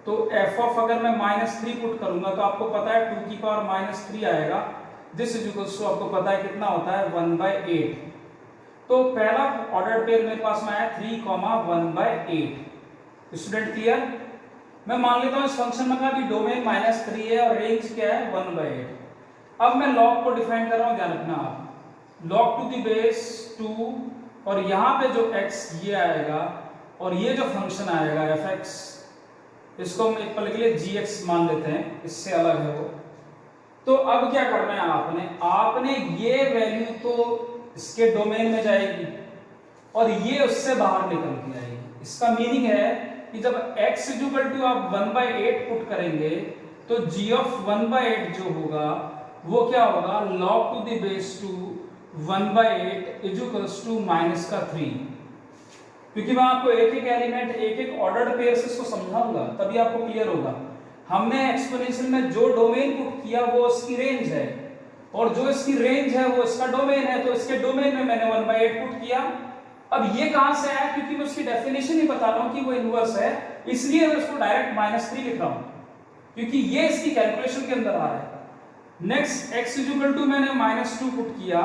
तो f of अगर मैं -3 पुट करूंगा तो आपको पता है 2 की पावर -3 आएगा, दिस इज इक्वल्स टू आपको पता है कितना होता है 1/8। तो पहला ऑर्डर पेयर मेरे पास में आया 3, 1/8। Student clear? मैं मान लेता हूं इस फंक्शन में कि डोमेन -3 है और रेंज क्या है 1/8। अब मैं log को डिफाइन कर रहा हूं, ध्यान रखना आप, log टू द बेस 2 और यहां पे जो x ये आएगा और ये जो फंक्शन आएगा fx, इसको हम एक पल के लिए gx मान लेते हैं, इससे अलग है वो। तो अब क्या करना है आपने ये वैल्यू तो इसके डोमेन में जाएगी और ये उससे बाहर निकल के आएगी। इसका मीनिंग है कि जब x इक्वल टू आप 1/8 पुट करेंगे तो g of 1/8 जो होगा वो क्या होगा, log to the base 2 1/8 is equals to -3। क्योंकि मैं आपको एक एक एलिमेंट एक एक ऑर्डर्ड पेयर से इसको समझाऊंगा, तभी आपको क्लियर होगा। हमने एक्सपोनेंशियल में जो डोमेन पुट किया वो इसकी रेंज है, और जो इसकी रेंज है वो इसका डोमेन है, तो इसके डोमेन में मैंने 1/8 पुट किया। अब ये कहां से आया, क्योंकि मैं उसकी डेफिनेशन ही बता रहा हूं कि वो इनवर्स है, इसलिए मैं उसको डायरेक्ट -3 लिख रहा हूं, क्योंकि ये इसकी कैलकुलेशन के अंदर आ रहा है। नेक्स्ट x इक्वल टू मैंने -2 पुट किया,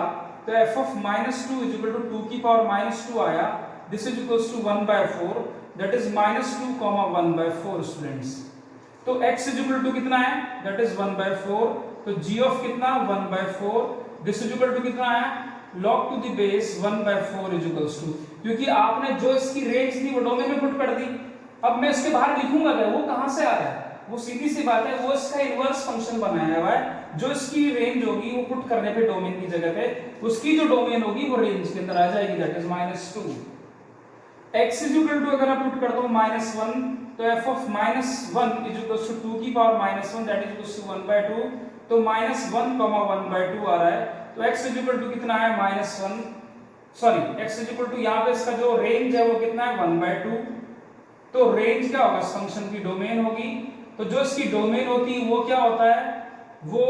तो f ऑफ -2 इक्वल टू 2 की पावर -2 आया, this is equals to 1/4, that is -2, 1/4 students. तो x इक्वल टू कितना है, दैट इज 1/4, तो g ऑफ कितना 1/4, दिस इज इक्वल टू कितना है log to the base 1/4 is equals to, क्योंकि आपने जो इसकी रेंज थी वो डोमेन में पुट कर दी। अब मैं इसके बाहर लिखूंगा क्या, वो कहां से आ रहा है, वो सीधी सी बात है, वो इसका इनवर्स फंक्शन बनाया हुआ है, जो इसकी रेंज होगी वो पुट करने पे डोमेन की जगह पे उसकी जो डोमेन होगी वो रेंज के अंदर आ जाएगी, that is -2। x is equal to अगर मैं पुट करता हूं -1, तो f of -1 is equals to 2 की power -1, that is equals to 1/2, तो -1, 1/2 आ रहा है। तो x इज इक्वल टू कितना है -1, sorry x is equal to यहां पे इसका जो रेंज है वो कितना है 1/2, तो रेंज क्या होगा, इस फंक्शन की डोमेन होगी, तो जो इसकी डोमेन होती है वो क्या होता है, वो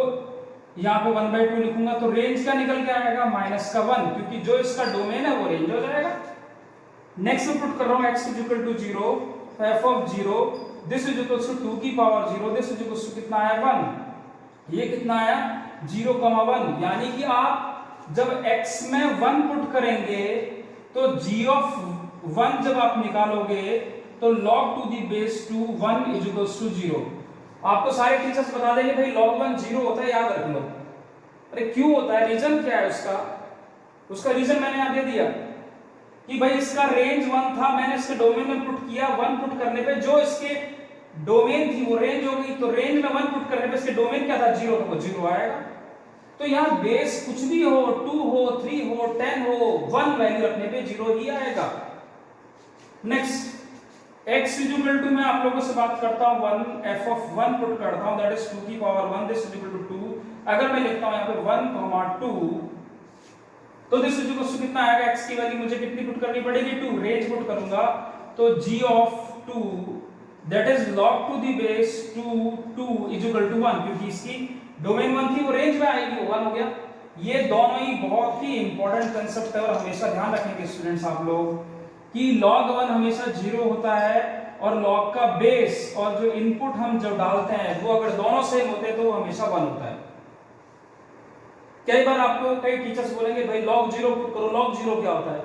यहाँ पे 1/2 लिखूंगा, तो रेंज क्या निकल के आएगा -1, क्योंकि जो इसका डोमेन है वो रेंज हो जाएगा। नेक्स्ट मैं पुट कर रहा हूँ x is equal to 0, f of 0, this is equal to 2 की power 0, this is equal to कितना है 1, ये कितना आया 0,1, यानी कि आप जब x में 1 पुट करेंगे तो g ऑफ 1 जब आप निकालोगे तो log to the base 2 1 is equals to 0। आपको सारे टीचर्स बता देंगे भाई log 1 0 होता है, याद रख लो। अरे क्यों होता है, रीजन क्या है उसका, उसका रीजन मैंने यहां दे दिया कि भाई इसका रेंज 1 था, मैंने इसके डोमेन में पुट किया, 1 पुट करने पे जो इसके डोमेन थी वो रेंज हो गई, तो रेंज में 1 पुट करने पे इसके डोमेन क्या था 0, तो वो 0 आएगा। तो यहां बेस कुछ भी हो, 2 हो, 3 हो, 10 हो, 1 वैल्यू रखने पे 0 ही आएगा। Next x is equal to, मैं आप लोगों से बात करता हूं 1, f ऑफ 1 पुट करता हूं, दैट इज 2 की power 1, this is equal to 2। अगर मैं लिखता हूं यहां पे 1,2, तो दिस इज इक्वल टू कितना आएगा, x की वैल्यू मुझे कितनी पुट करनी पड़ेगी 2, रेंज पुट करूंगा, तो g of 2 that is log to the base 2 is equal to 1, क्योंकि इसकी डोमेन 1 थी वो रेंज में आएगी, वो 1 हो गया। ये दोनों ही बहुत ही इंपॉर्टेंट कांसेप्ट है, और हमेशा ध्यान रखेंगे स्टूडेंट्स आप लोग कि log 1 हमेशा 0 होता है, और log का बेस और जो इनपुट हम जो डालते हैं वो अगर दोनों सेम होते हैं तो वो हमेशा 1 होता है। कई बार आपको कई टीचर्स बोलेंगे भाई log 0 पुट करो, log 0 क्या होता है,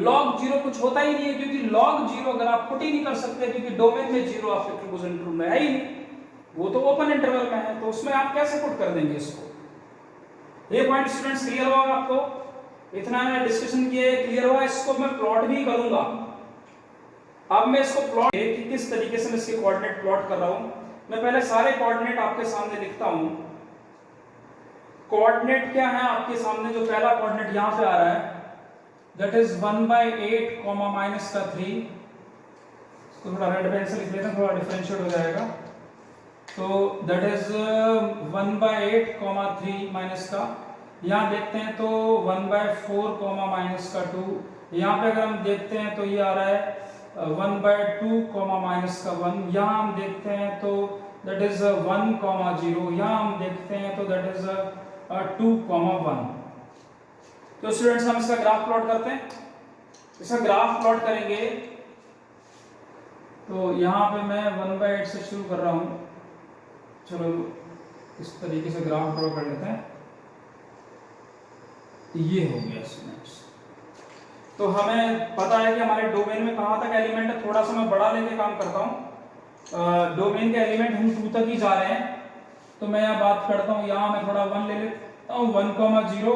log 0 कुछ होता ही नहीं है, क्योंकि log 0 अगर आप पुट ही नहीं कर सकते, क्योंकि डोमेन में 0 आपके ट्रिपल इंटरवल में है ही नहीं, वो तो ओपन इंटरवल में है, तो उसमें आप कैसे पुट कर देंगे इसको। ये पॉइंट स्टूडेंट्स क्लियर होगा आपको, इतना मैंने डिस्कशन किया है, क्लियर हुआ। इसको मैं प्लॉट भी करूंगा, अब मैं इसको प्लॉट कि किस तरीके से मैं इसके कोऑर्डिनेट प्लॉट कर रहा हूं। मैं पहले सारे कोऑर्डिनेट आपके सामने लिखता हूं। कोऑर्डिनेट क्या है आपके सामने, जो पहला कोऑर्डिनेट यहां पे आ रहा है दैट इज 1/8 -3, इसको थोड़ा रेड पेन से लिख लेते हैं, थोड़ा डिफरेंशिएट हो जाएगा। तो दैट इज 1/8 3 माइनस का, यहाँ देखते हैं तो 1/4 -2, यहाँ पे अगर हम देखते हैं तो ये आ रहा है 1/2 -1, यहाँ हम देखते हैं तो दैट इज 1,0, यहाँ हम देखते हैं तो दैट इज 2,1। तो स्टूडेंट्स हम इसका ग्राफ प्लॉट करते हैं। इसका ग्राफ प्लॉट करेंगे तो यहाँ पे मैं 1/8 से शुरू कर रहा हूँ, चलो इस तरीके से ग्राफ ड्रॉ कर लेते हैं। ये हो गया स्टूडेंट्स, तो हमें पता है कि हमारे डोमेन में कहाँ तक एलिमेंट है। थोड़ा सा मैं बड़ा लेके काम करता हूँ, डोमेन के एलिमेंट हम 2 तक ही जा रहे हैं, तो मैं यहाँ बात करता हूँ, यहाँ मैं थोड़ा 1 ले लेता हूँ, 1,0,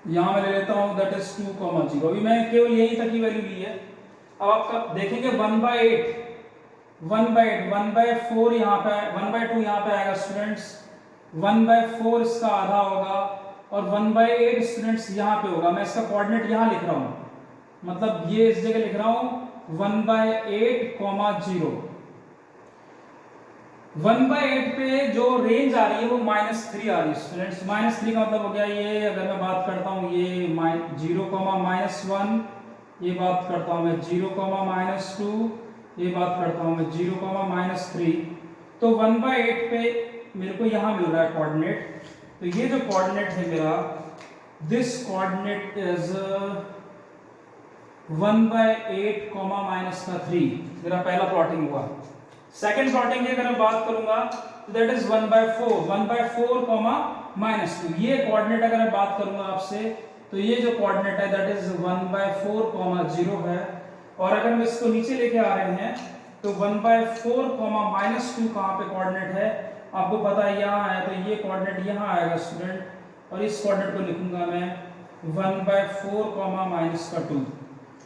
यहाँ मैं ले लेता हूँ दैट इज 2,0। अभी मैं केवल यही तक की वैल्यू ली है। अब आप देखेंगे 1/8 1/4 यहाँ पे, 1/2 यहाँ पे आएगा स्टूडेंट्स, 1/4 इसका आधा होगा, और 1/8 स्टूडेंट्स यहाँ पे होगा। मैं इसका कोऑर्डिनेट यहाँ लिख रहा हूँ, मतलब ये इस जगह लिख रहा हूँ 1/8, 0। 1/8 पे जो रेंज आ रही है वो -3 आ रही है स्टूडेंट्स। -3 का मतलब हो गया ये, अगर मैं बात करता हूँ ये 0, -1, ये बात करता हूँ मैं 0, -2, ये बात करता हूँ मैं 0, -3। तो 1/8 पे मेरे को यहाँ मिल रहा है कोऑर्डिनेट। तो ये जो कोऑर्डिनेट है मेरा, दिस कोऑर्डिनेट इज 1/8, -3। मेरा पहला प्लॉटिंग हुआ। सेकंड प्लॉटिंग की अगर मैं बात करूंगा तो दैट इज 1/4, -2। ये कोऑर्डिनेट अगर मैं बात करूंगा आपसे, तो ये जो कोऑर्डिनेट है दैट इज 1/4, 0 है। और अगर हम इसको नीचे लेके आ रहे हैं तो 1/4, -2 कहाँ पे कोऑर्डिनेट है आपको पता है, यहाँ है। तो ये कोऑर्डिनेट यहाँ आएगा स्टूडेंट, और इस कोऑर्डिनेट को लिखूंगा मैं 1/4, -2।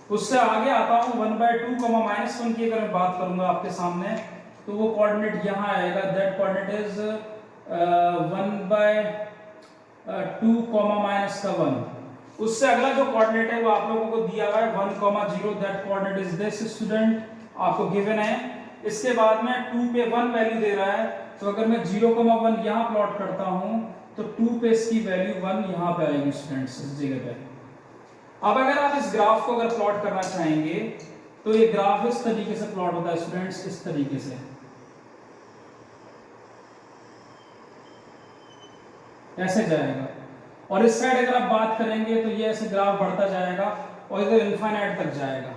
उससे आगे आता हूँ 1/2, -1 की अगर मैं बात करूंगा आपके सामने, तो वो कोऑर्डिनेट यहाँ आएगा। That coordinate is 1/2, -1। उससे अगला जो कोऑर्डिनेट है वो आप लोगों को दिया हुआ है 1, 0। That coordinate is this student, आपको गिवन है। इसके बाद में 2 पे 1 वैल्यू दे रहा है, तो अगर मैं 0, 1 यहाँ प्लॉट करता हूँ तो 2 पे इसकी वैल्यू 1 यहाँ पे आएगी स्टूडेंट्स, इस जगह पे। अब अगर आप इस ग्राफ को अगर प्लॉट करना चाहेंगे तो ये ग्राफ इस तरीके से प्लॉट होता है स्टूडेंट्स, इस तरीके से ऐसे जाएगा। और इस साइड अगर आप बात करेंगे तो ये ऐसे ग्राफ बढ़ता जाएगा और इधर इनफाइनाइट तक जाएगा।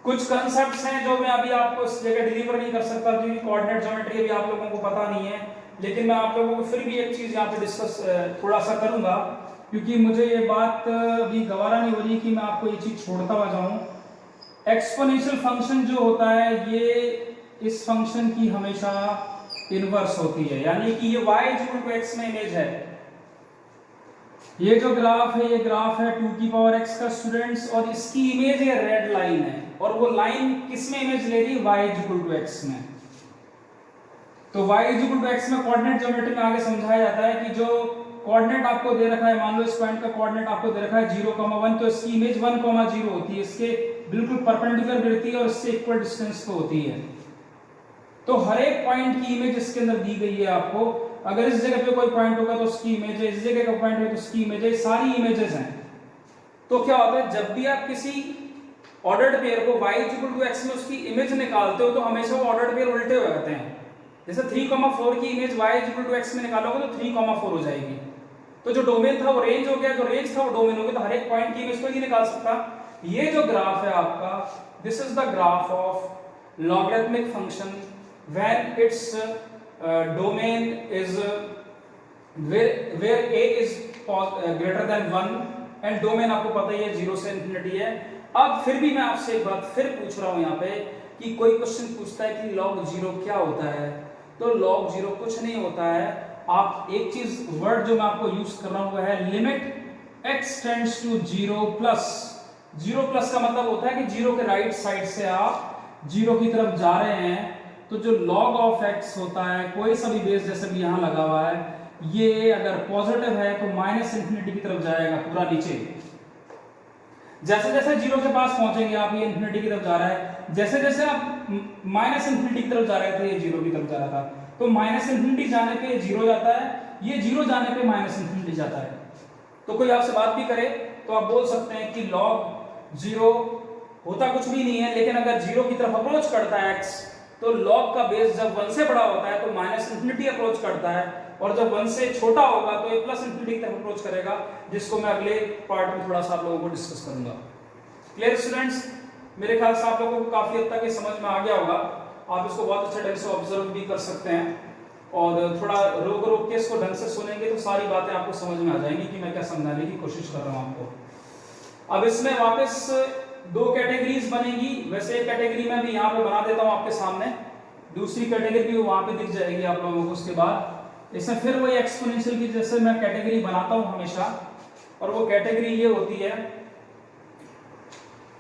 कुछ कंसेप्ट्स हैं जो मैं अभी आपको इस जगह डिलीवर नहीं कर सकता क्योंकि कोऑर्डिनेट ज्योमेट्री अभी आप लोगों को पता नहीं है, लेकिन मैं आप लोगों को फिर भी एक चीज यहाँ पे डिस्कस थोड़ा सा करूंगा, क्योंकि मुझे ये बात अभी गवारा नहीं हो रही कि मैं आपको ये चीज छोड़ता हुआ जाऊं। एक्सपोनेंशियल फंक्शन जो होता है ये इस फंक्शन की हमेशा इनवर्स होती है, यानी कि ये y = x में इमेज है। ये जो ग्राफ है ये ग्राफ है 2x का स्टूडेंट्स, और इसकी इमेज ये रेड लाइन है, और वो लाइन किस में इमेज ले रही है, y = x में। तो y = x में कोऑर्डिनेट ज्योमेट्री में आगे समझाया जाता है कि जो कोऑर्डिनेट आपको दे रखा है, मान लो इस पॉइंट का कोऑर्डिनेट आपको दे रखा है 0, 1, तो इसकी इमेज 1, 0 होती है, इसके बिल्कुल परपेंडिकुलर गिरती है और इससे इक्वल डिस्टेंस पे होती है। तो हर एक पॉइंट की इमेज इसके अंदर दी गई है आपको। अगर इस जगह पे कोई पॉइंट होगा तो उसकी इमेज है, इस जगह का पॉइंट है तो उसकी इमेज है, सारी इमेजेस हैं। तो क्या होता है, जब भी आप किसी ऑर्डर्ड पेयर को y = x में उसकी इमेज निकालते हो तो हमेशा वो ऑर्डर्ड पेयर उल्टे हो जाते हैं। जैसे 3, 4 की इमेज y = x में निकालोगे तो 3, 4 हो जाएगी। तो जो डोमेन था वो रेंज हो गया, जो रेंज था वो डोमेन हो गया, तो हर एक पॉइंट की इमेज कोई नहीं निकाल सकता। ये जो ग्राफ है आपका, this is the graph of logarithmic function when its domain is where a is greater than 1 and domain आपको पता ही है 0 से इंफिनिटी है। अब फिर भी मैं आपसे एक बात फिर पूछ रहा हूं यहाँ पे कि कोई क्वेश्चन पूछता है कि log 0 क्या होता है, तो log 0 कुछ नहीं होता है। आप एक चीज वर्ड जो मैं आपको यूज कर रहा हूं वो है limit x tends to 0 plus. 0 plus का मतलब होता है कि 0 के राइट साइड से आप 0 की तरफ जा रहे हैं, तो जो log ऑफ x होता है, कोई सा भी बेस जैसे भी यहाँ लगा हुआ है, ये अगर पॉजिटिव है तो -इंफिनिटी की तरफ जाएगा पूरा नीचे। जैसे जैसे 0 के पास पहुंचेंगे आप, ये इंफिनिटी की तरफ जा रहा है, जैसे जैसे आप -इंफिनिटी की तरफ जा रहे थे ये 0 की तरफ जा रहा था, तो -इंफिनिटी जाने पे 0 जाता है, ये 0 जाने पे -इंफिनिटी जाता है। तो कोई आपसे बात भी करे तो आप बोल सकते हैं कि log 0 होता कुछ भी नहीं है, लेकिन अगर 0 की तरफ अप्रोच करता है x, तो log का बेस जब 1 से बड़ा होता है तो -इंफिनिटी अप्रोच करता है, और जब 1 से छोटा होगा तो ये +इंफिनिटी की तरफ अप्रोच करेगा, जिसको मैं अगले पार्ट में थोड़ा सा आप लोगों को डिस्कस करूंगा। Clear students? मेरे ख्याल से आप लोगों को काफी हद तक ये समझ में आ गया होगा। आप इसको बहुत अच्छे ढंग से ऑब्जर्व भी कर सकते हैं, और थोड़ा रोक रोक के इसको ढंग से सुनेंगे तो सारी बातें आपको समझ में आ जाएंगी कि मैं क्या समझाने की कोशिश कर रहा हूँ आपको। अब इसमें वापस 2 कैटेगरीज बनेगी। वैसे एक कैटेगरी मैं भी यहाँ पे बना देता हूँ आपके सामने, दूसरी कैटेगरी भी वहां पे दिख जाएगी आप लोगों को। उसके बाद इसमें फिर वही एक्सपोनेंशियल की जैसे मैं कैटेगरी बनाता हूँ हमेशा, और वो कैटेगरी ये होती है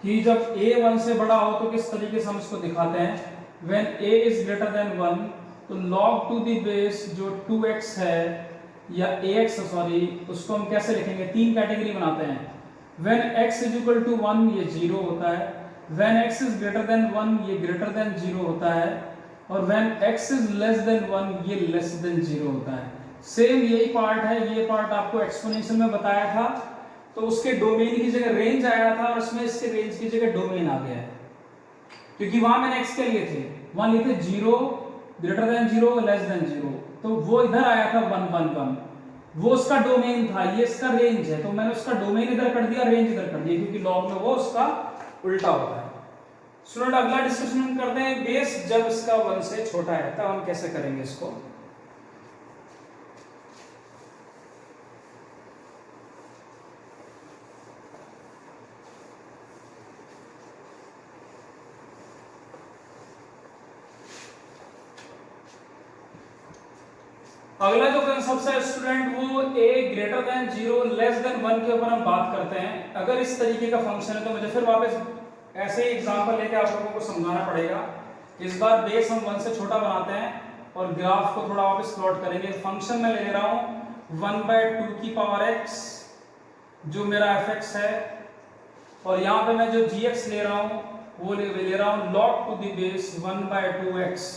कि जब a 1 से बड़ा हो तो किस तरीके से हम इसको दिखाते हैं। When a is greater than 1 तो log to the base जो 2x है या ax सॉरी, उसको हम कैसे लिखेंगे, 3 कैटेगरी बनाते हैं। When x is equal to 1 ये 0 होता है, when x is greater than 1 ये greater than 0 होता है, और when x is less than 1 ये less than 0 होता है। सेम यही पार्ट है, ये पार्ट आपको एक्सपोनेंशियल में बताया था। तो उसके डोमेन की जगह रेंज आया था और इसमें इसके रेंज की जगह डोमेन आ गया है, क्योंकि वहां मैंने x क्या लिए थे, वहां लिए थे 0 ग्रेटर देन 0 लेस देन 0, तो वो इधर आया था 1 1 1, वो उसका डोमेन था, ये इसका रेंज है, तो मैंने उसका डोमेन इधर कर दिया, रेंज इधर कर दिया, क्योंकि लॉग में वो उसका उल्टा होता है। स्टूडेंट अगला डिस्कशन हम करते हैं बेस जब इसका 1 से छोटा है तब हम कैसे करेंगे इसको। अगला जो कंसेप्ट है स्टूडेंट वो a greater than 0 less than 1 के ऊपर हम बात करते हैं। अगर इस तरीके का फंक्शन है तो मुझे फिर वापस ऐसे ही एग्जांपल लेके आप लोगों को समझाना पड़ेगा। इस बार बेस हम 1 से छोटा बनाते हैं और ग्राफ को थोड़ा वापस प्लॉट करेंगे। फंक्शन में ले रहा हूं 1/2 की पावर x जो मेरा fx है, और यहाँ पे मैं जो gx ले रहा हूँ वो ले रहा हूँ log to the base 1/2x।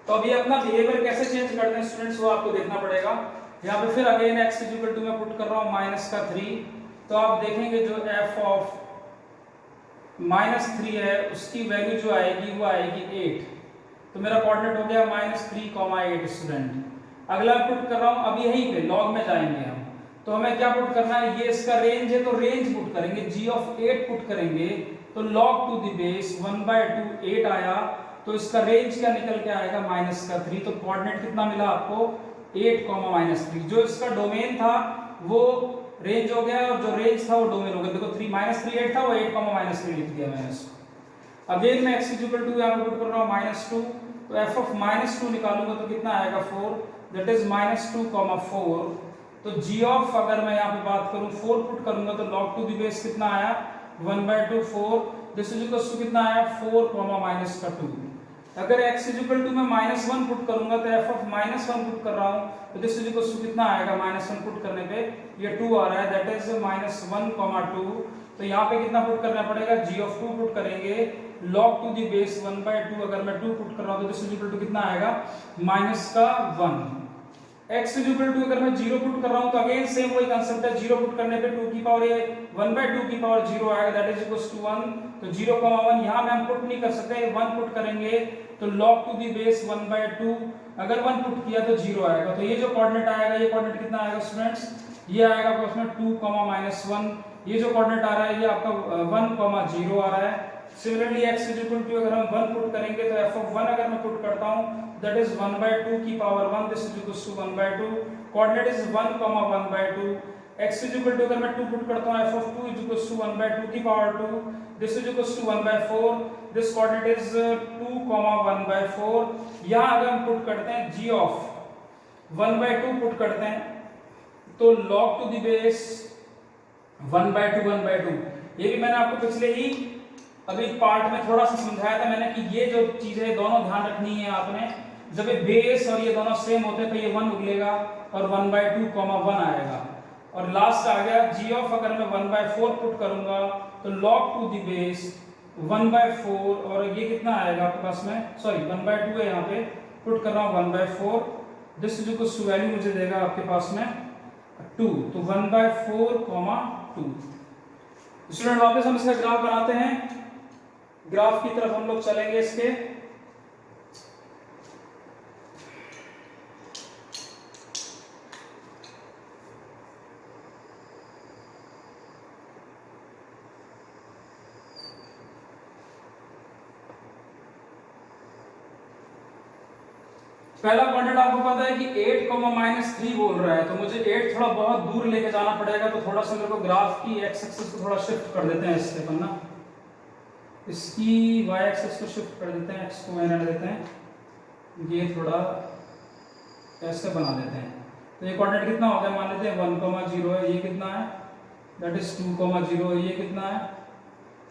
तो अभी अपना बिहेवियर कैसे चेंज करते हैं स्टूडेंट्स वो आपको देखना पड़ेगा। यहाँ पे फिर अगेन x इक्वल टू मैं पुट कर रहा हूँ -3, तो आप देखेंगे जो f ऑफ -3 है उसकी वैल्यू जो आएगी वो आएगी 8, तो मेरा कोऑर्डिनेट हो गया -3,8 स्टूडेंट। अगला पुट कर रहा हूँ अब यहीं पे लॉग में जाएंगे हम, तो हमें क्या पुट करना है, ये इसका रेंज है तो रेंज पुट करेंगे, g ऑफ 8 पुट करेंगे, तो log टू द बेस 1/2 8 आया, तो इसका रेंज क्या निकल के आएगा -3, तो कोऑर्डिनेट कितना मिला आपको 8, -3। जो इसका डोमेन था वो रेंज हो गया और जो रेंज था वो डोमेन हो गया। देखो 3 -3 8 था, वो 8, -3 लिख दिया मैंने इसको। अगेन मैं x इक्वल टू यहां पे पुट कर रहा हूं -2, तो f ऑफ -2 निकालूंगा तो कितना आएगा 4, दैट इज -2, 4। तो g ऑफ अगर मैं यहां पे बात करूं 4 पुट करूंगा तो log टू द बेस कितना आया 1/2 4, दिस इज इक्वल टू कितना आया 4, -2। अगर x इक्वल टू मैं -1 पुट करूंगा तो f ऑफ -1 पुट कर रहा हूं तो दिस इज इक्वल टू कितना आएगा, -1 पुट करने पे ये 2 आ रहा है, दैट इज -1, 2। तो यहाँ पे कितना पुट करना पड़ेगा, g ऑफ 2 पुट करेंगे, log टू द बेस 1/2 अगर मैं 2 पुट कर रहा हूं तो दिस इज इक्वल टू कितना आएगा -1। x इक्वल टू अगर मैं 0 पुट कर रहा हूं तो अगेन सेम वही कांसेप्ट है, 0 पुट करने पे 2 की पावर ये 1/2 की पावर 0 आएगा, दैट इज इक्वल टू 1। तो 0,1 यहां में हम पुट नहीं कर सकते, 1 पुट करेंगे तो log टू द बेस 1/2, अगर 1 पुट किया तो 0 आएगा। तो ये जो कोऑर्डिनेट आएगा, ये कोऑर्डिनेट कितना आएगा स्टूडेंट्स, ये आएगा आपका उसमें 2, -1। ये जो कोऑर्डिनेट आ रहा है ये आपका 1, 0 आ रहा है। सिमिलरली x इक्वल टू अगर हम 1 पुट करेंगे तो f ऑफ 1 अगर मैं पुट करता हूं दैट इज 1/2 की power 1, this is equal to 1/2, coordinate is 1, 1/2। x equal to अगर मैं 2 पुट करता हूं f of 2 is equal to 1/2 की power 2, this is equal to 1/4, this coordinate is 2, 1/4। यहां अगर हम पुट करते हैं g ऑफ 1/2 पुट करते हैं तो log टू द बेस 1/2 1/2। ये भी मैंने आपको पिछले ही अभी पार्ट में थोड़ा सा समझाया था मैंने कि ये जो चीजें दोनों ध्यान रखनी है आपने, जब ये बेस और ये दोनों सेम होते हैं तो ये 1 उगलेगा और 1/2, 1 आएगा। और लास्ट आ गया g ऑफ अगर मैं 1/4 पुट करूंगा तो log टू द बेस 1/4, और ये कितना आएगा आपके पास में, सॉरी 1/2 है, यहाँ पे पुट कर रहा हूँ 1/4, this is equal to value मुझे देगा आपके पास में 2, तो 1/4, 2। स्टूडेंट वापस हम इसका ग्राफ बनाते हैं, ग्राफ की तरफ हम लोग चलेंगे इसके। पहला क्वाड्रेंट आपको पता है कि 8, -3 बोल रहा है, तो मुझे 8 थोड़ा बहुत दूर लेके जाना पड़ेगा, तो थोड़ा सा मेरे को ग्राफ की x एक्सिस को थोड़ा शिफ्ट कर देते हैं इससे अपन ना, इसकी y एक्सिस को शिफ्ट कर देते हैं, x को y रहने देते हैं, ये थोड़ा ऐसे बना देते हैं। तो ये कोऑर्डिनेट कितना हो गया, मान लेते हैं 1, 0 है, ये कितना है दैट इज 2, 0, ये कितना है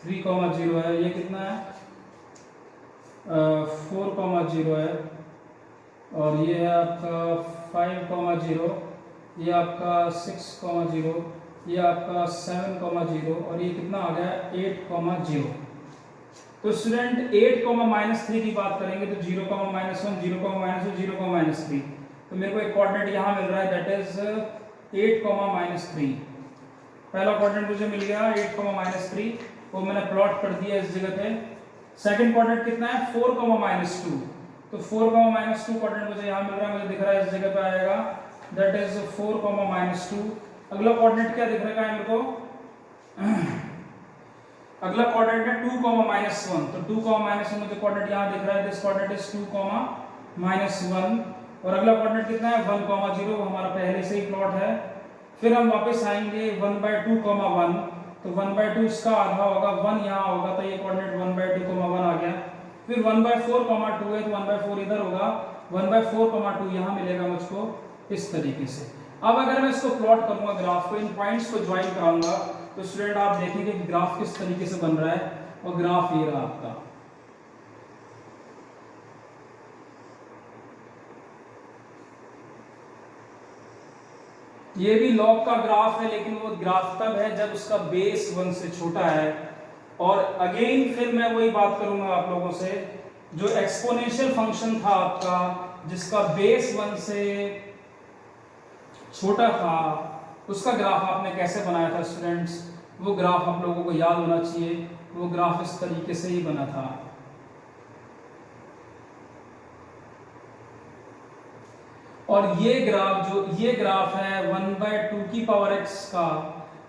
3, 0 है, ये कितना है 4, 0 है, और ये है आपका 5, 0, ये आपका 6, 0, ये आपका 7, 0, और ये कितना आ गया 8, 0। तो स्टूडेंट 8, -3 की बात करेंगे तो 0, -1, 0, -2, 0, -3, तो मेरे को एक कोऑर्डिनेट यहाँ मिल रहा है दैट इज 8, -3। पहला क्वाड्रेंट मुझे मिल गया 8, -3, वो मैंने प्लॉट कर दिया इस जगह पे। सेकंड क्वाड्रेंट कितना है 4, -2, तो 4, -2 क्वाड्रेंट मुझे यहाँ मिल रहा है, मुझे दिख रहा है इस जगह पे आएगा, दैट इज 4, -2। अगला क्वाड्रेंट क्या दिख रहा है मेरे को, अगला क्वाड्रेंट है 2, -1, तो 2, -1 मुझे क्वाड्रेंट यहाँ दिख रहा है, दिस क्वाड्रेंट इज 2, -1। और अगला क्वाड्रेंट कितना है 1, 0, हमारा पहले से ही प्लॉट है। फिर हम वापस आएंगे 1/2, 1, तो 1/2 इसका आधा होगा, 1 यहाँ होगा, तो ये क्वाड्रेंट 1/2, 1 आ गया। फिर 1/4, 2 है, तो 1/4 इधर होगा, 1/4, 2 यहाँ मिलेगा मुझको इस तरीके से। अब अगर मैं इसको प्लॉट करूंगा ग्राफ को, इन पॉइंट्स को ज्वाइन कराऊंगा, तो स्टूडेंट आप देखेंगे कि ग्राफ किस तरीके से बन रहा है, और ग्राफ ये रहा आपका। ये भी लॉग का ग्राफ है, लेकिन वो ग्राफ तब है जब उसका बेस 1 से छोटा है। और अगेन फिर मैं वही बात करूंगा आप लोगों से, जो एक्सपोनेंशियल फंक्शन था आपका जिसका बेस 1 से छोटा था, उसका ग्राफ आपने कैसे बनाया था स्टूडेंट्स, वो ग्राफ आप लोगों को याद होना चाहिए। वो ग्राफ इस तरीके से ही बना था। और ये ग्राफ है 1/2 की पावर x का,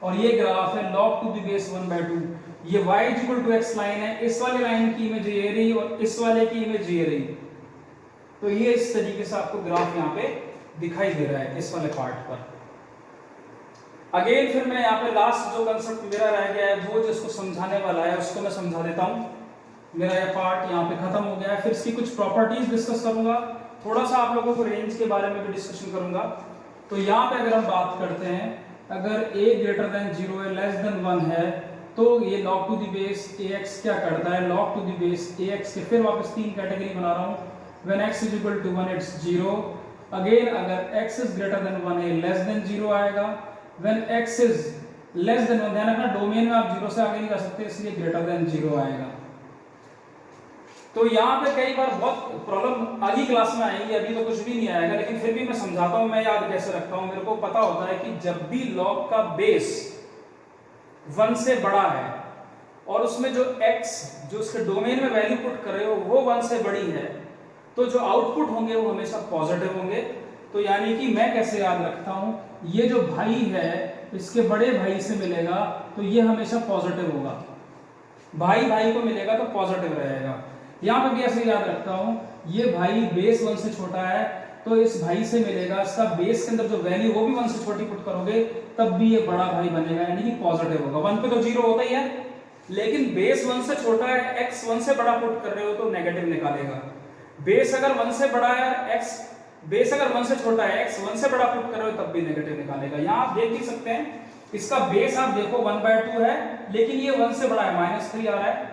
और ये ग्राफ है log टू द बेस 1/2। ये y = x लाइन है, इस वाले लाइन की इमेज ये रही और इस वाले की इमेज ये रही। तो ये इस तरीके से आपको ग्राफ यहाँ पे दिखाई दे रहा है इस वाले पार्ट पर। अगेन फिर मैं यहाँ पे लास्ट जो कंसेप्ट मेरा रह गया है, वो जिसको समझाने वाला है उसको मैं समझा देता हूँ। मेरा ये पार्ट यहाँ पे खत्म हो गया है। फिर इसकी कुछ प्रॉपर्टीज डिस्कस करूंगा, थोड़ा सा आप लोगों को रेंज के बारे में भी डिस्कशन करूंगा। तो यहाँ पे अगर हम बात करते हैं, अगर a > 0 है, <1 है, तो ये log to the base ax क्या करता है, log to the base ax के फिर वापस 3 कैटेगरी बना रहा हूँ। when x = 1 it's 0। अगेन अगर x is greater than 1 है, less than 0 आएगा। when x is less than 1, ध्यान रखना डोमेन में आप 0 से आगे नहीं जा सकते, इसलिए greater than 0 आएगा। तो यहाँ पे कई बार बहुत प्रॉब्लम अगली क्लास में आएगी, अभी तो कुछ भी नहीं आएगा, लेकिन फिर भी मैं समझाता हूँ। मैं याद कैसे रखता हूँ, मेरे को पता होता है कि जब भी log का बेस 1 से बड़ा है और उसमें जो x जो उसके डोमेन में वैल्यू पुट कर रहे हो वो 1 से बड़ी है, तो जो आउटपुट होंगे वो हमेशा पॉजिटिव होंगे। तो यानी कि मैं कैसे याद रखता हूँ, ये जो भाई है इसके बड़े भाई से मिलेगा तो ये हमेशा पॉजिटिव होगा, भाई भाई को मिलेगा तो पॉजिटिव रहेगा। यहाँ पे भी ऐसे याद रखता हूँ, ये भाई बेस 1 से छोटा है तो इस भाई से मिलेगा, इसका बेस के अंदर जो वैल्यू वो भी 1 से छोटी पुट करोगे तब भी ये बड़ा भाई बनेगा, यानी कि पॉजिटिव होगा। 1 पे तो 0 होता ही है, लेकिन बेस 1 से छोटा है, x 1 से बड़ा पुट कर रहे हो तो नेगेटिव निकालेगा। बेस अगर 1 से बड़ा है, बेस अगर 1 से छोटा है, x 1 से बड़ा पुट कर रहे हो तब भी नेगेटिव निकालेगा। यहाँ आप देख ही सकते हैं, इसका बेस आप देखो 1/2 है, लेकिन ये 1 से बड़ा है, -3 आ रहा है।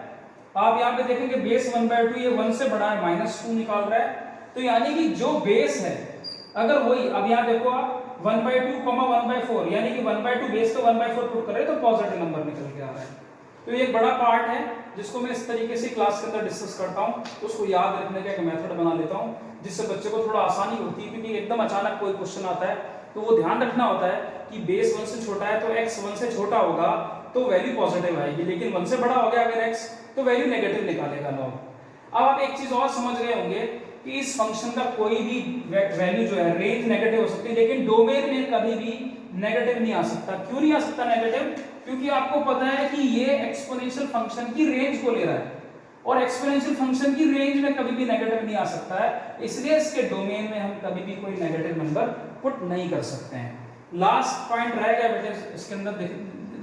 आप यहाँ पे देखेंगे बेस 1/2, ये 1 से बड़ा है, -2 निकाल रहा है। तो यानी कि जो बेस है अगर वही, अब यहाँ देखो आप 1/2, 1/4, यानी कि 1/2 बेस को 1/4 पुट कर रहे तो पॉजिटिव नंबर निकल के आ रहा है। तो ये एक बड़ा पार्ट है जिसको मैं इस तरीके से क्लास के अंदर डिस्कस करता हूँ, उसको याद रखने का एक मेथड बना लेता हूँ जिससे बच्चे को थोड़ा आसानी होती है, क्योंकि एकदम अचानक कोई क्वेश्चन आता है तो वो ध्यान रखना होता है कि बेस 1 से छोटा है तो x 1 से छोटा होगा तो वैल्यू पॉजिटिव आएगी, लेकिन 1 से बड़ा हो गया अगर x तो वैल्यू नेगेटिव निकालेगा log। अब आप एक चीज और समझ गए होंगे कि इस फंक्शन का कोई भी वैल्यू जो है रेंज नेगेटिव हो सकती है, लेकिन डोमेन में कभी भी नेगेटिव नहीं आ सकता। क्यों नहीं आ सकता नेगेटिव? क्योंकि आपको पता है कि ये एक्सपोनेंशियल फंक्शन की रेंज को ले रहा है और एक्सपोनेंशियल फंक्शन की रेंज में कभी भी नेगेटिव नहीं आ सकता है, इसलिए इसके डोमेन में हम कभी भी कोई नेगेटिव नंबर पुट नहीं कर सकते हैं। लास्ट पॉइंट रह गया बेटे इसके अंदर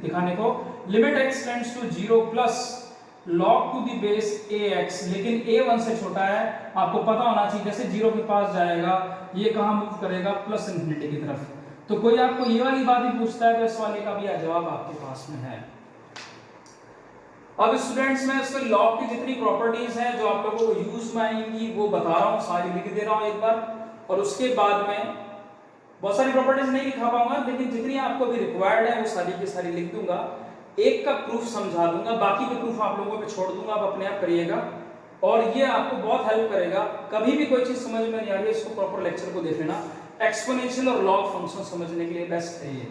दिखाने को, limit x tends to 0 plus log to the base ax, लेकिन a 1 से छोटा है, आपको पता होना चाहिए जैसे 0 के पास जाएगा ये कहां मूव करेगा, प्लस इंफिनिटी की तरफ। तो कोई आपको ये वाली बात ही पूछता है तो इस वाले का भी जवाब आपके पास में है। अब स्टूडेंट्स मैं इसके log की जितनी प्रॉपर्टीज हैं जो आप लोगों को यूज में आएंगी वो बता रहा हूं, सारी लिख दे रहा हूं एक बार, और उसके बाद में बहुत सारी प्रॉपर्टीज नहीं लिखा पाऊंगा, लेकिन जितनी आपको भी रिक्वायर्ड है वो सारी की सारी लिख दूंगा, एक का प्रूफ समझा दूंगा, बाकी के प्रूफ आप लोगों पे छोड़ दूंगा, आप अपने आप करिएगा और ये आपको बहुत हेल्प करेगा। कभी भी कोई चीज समझ में नहीं आ रही है इसको प्रॉपर लेक्चर को देख लेना, एक्सपोनेंशियल और लॉग फंक्शन समझने के लिए बेस्ट है ये।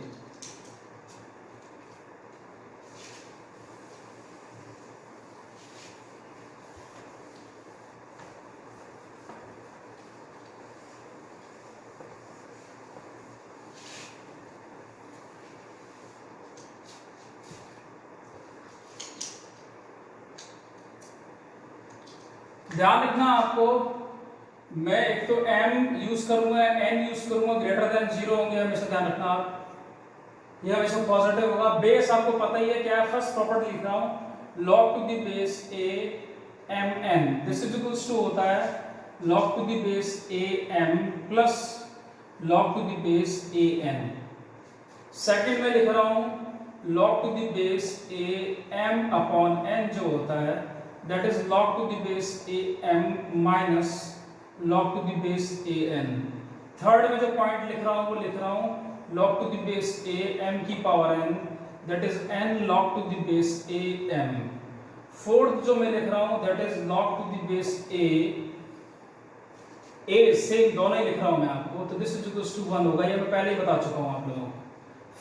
ध्यान रखना आपको, मैं एक तो m यूज करूंगा, n यूज करूंगा, ग्रेटर देन 0 होंगे हमेशा, ध्यान रखना आप, ये हमेशा पॉजिटिव होगा। बेस आपको पता ही है क्या है, फर्स्ट प्रॉपर्टी लिख रहा हूं, log to the base a m n, this is equals to होता है log to the base a m plus log to the base a n। Second में लिख रहा हूं log to the base a m upon n जो होता है that is log to the base a m minus log to the base a n। Third में जो point लिख रहा हूं वो लिख रहा हूं log to the base a m की power n that is n log to the base a m। Fourth जो मैं लिख रहा हूं that is log to the base a same दोनों ही लिख रहा हूं मैं आपको, तो दिस इज इक्वल्स टू 1 होगा, ये मैं पहले ही बता चुका हूं आप लोगों को।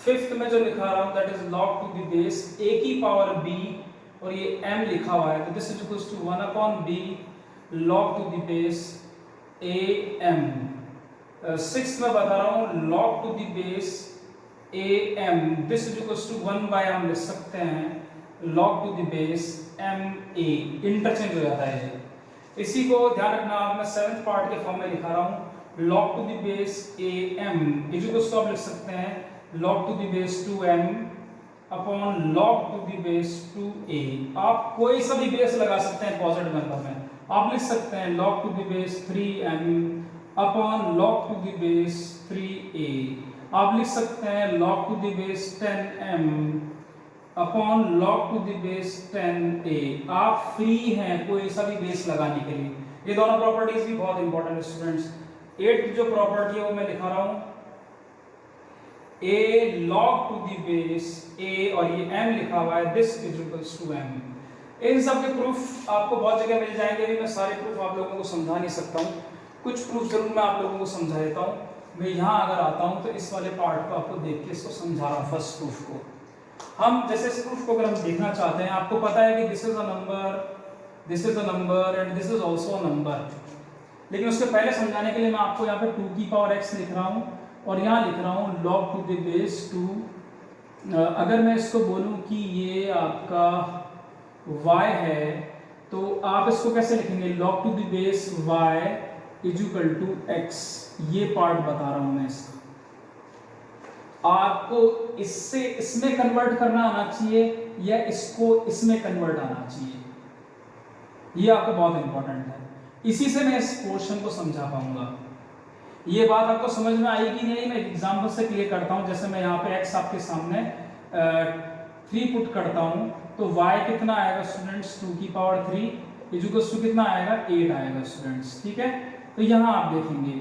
फिफ्थ में जो लिखा रहा हूं that is log to the base a की पावर b और ये m लिखा हुआ है, तो this is equals to 1 upon b log to the base a m। Sixth में बता रहा हूं log to the base a m, this is equals to 1 by हम लिख सकते हैं log to the base m a, interchange हो जाता है ये। इसी को ध्यान रखना आप, मैं सेवेंथ पार्ट के फॉर्म में लिखा रहा हूं log to the base a m is equals to आप लिख सकते हैं log to the base 2m upon log to the base 2a। आप कोई सा भी बेस लगा सकते हैं पॉजिटिव नंबर में, आप लिख सकते हैं log to the base 3m upon log to the base 3a। आप लिख सकते हैं log to the base 10m upon log to the base 10a। आप फ्री हैं कोई सा भी बेस लगाने के लिए, ये दोनों प्रॉपर्टीज भी बहुत इंपॉर्टेंट है स्टूडेंट्स। एट जो प्रॉपर्टी है वो मैं लिखा रहा हूं a log to the base a और ये m लिखा हुआ है, this is equals to m। इन सब के प्रूफ आपको बहुत जगह मिल जाएंगे, अभी मैं सारे प्रूफ आप लोगों को समझा नहीं सकता हूँ, कुछ प्रूफ जरूर मैं आप लोगों को समझा देता हूँ। मैं यहाँ अगर आता हूँ तो इस वाले पार्ट को आपको देख के इसको समझा रहा हूँ। फर्स्ट प्रूफ को हम जैसे इस प्रूफ को अगर हम देखना चाहते हैं, आपको पता है कि this is a number, this is a number and this is also a number, लेकिन उसके पहले समझाने के लिए मैं आपको यहाँ पे 2 की पावर x लिख रहा हूँ और यहाँ लिख रहा हूँ log टू द बेस 2। अगर मैं इसको बोलूँ कि ये आपका y है तो आप इसको कैसे लिखेंगे, log to the base y is equal to x। ये पार्ट बता रहा हूं मैं इसका, आपको इससे इसमें कन्वर्ट करना आना चाहिए या इसको इसमें कन्वर्ट आना चाहिए, ये आपको बहुत इंपॉर्टेंट है। इसी से मैं इस पोर्शन को समझा पाऊंगा। ये बात आपको समझ में आएगी नहीं, मैं एग्जांपल से क्लियर करता हूं। जैसे मैं यहाँ पे x आपके सामने 3 पुट करता हूं तो y कितना आएगा स्टूडेंट्स, 2 की पावर 3 इज इक्वल्स टू कितना आएगा, 8 आएगा स्टूडेंट्स, ठीक है। तो यहाँ आप देखेंगे,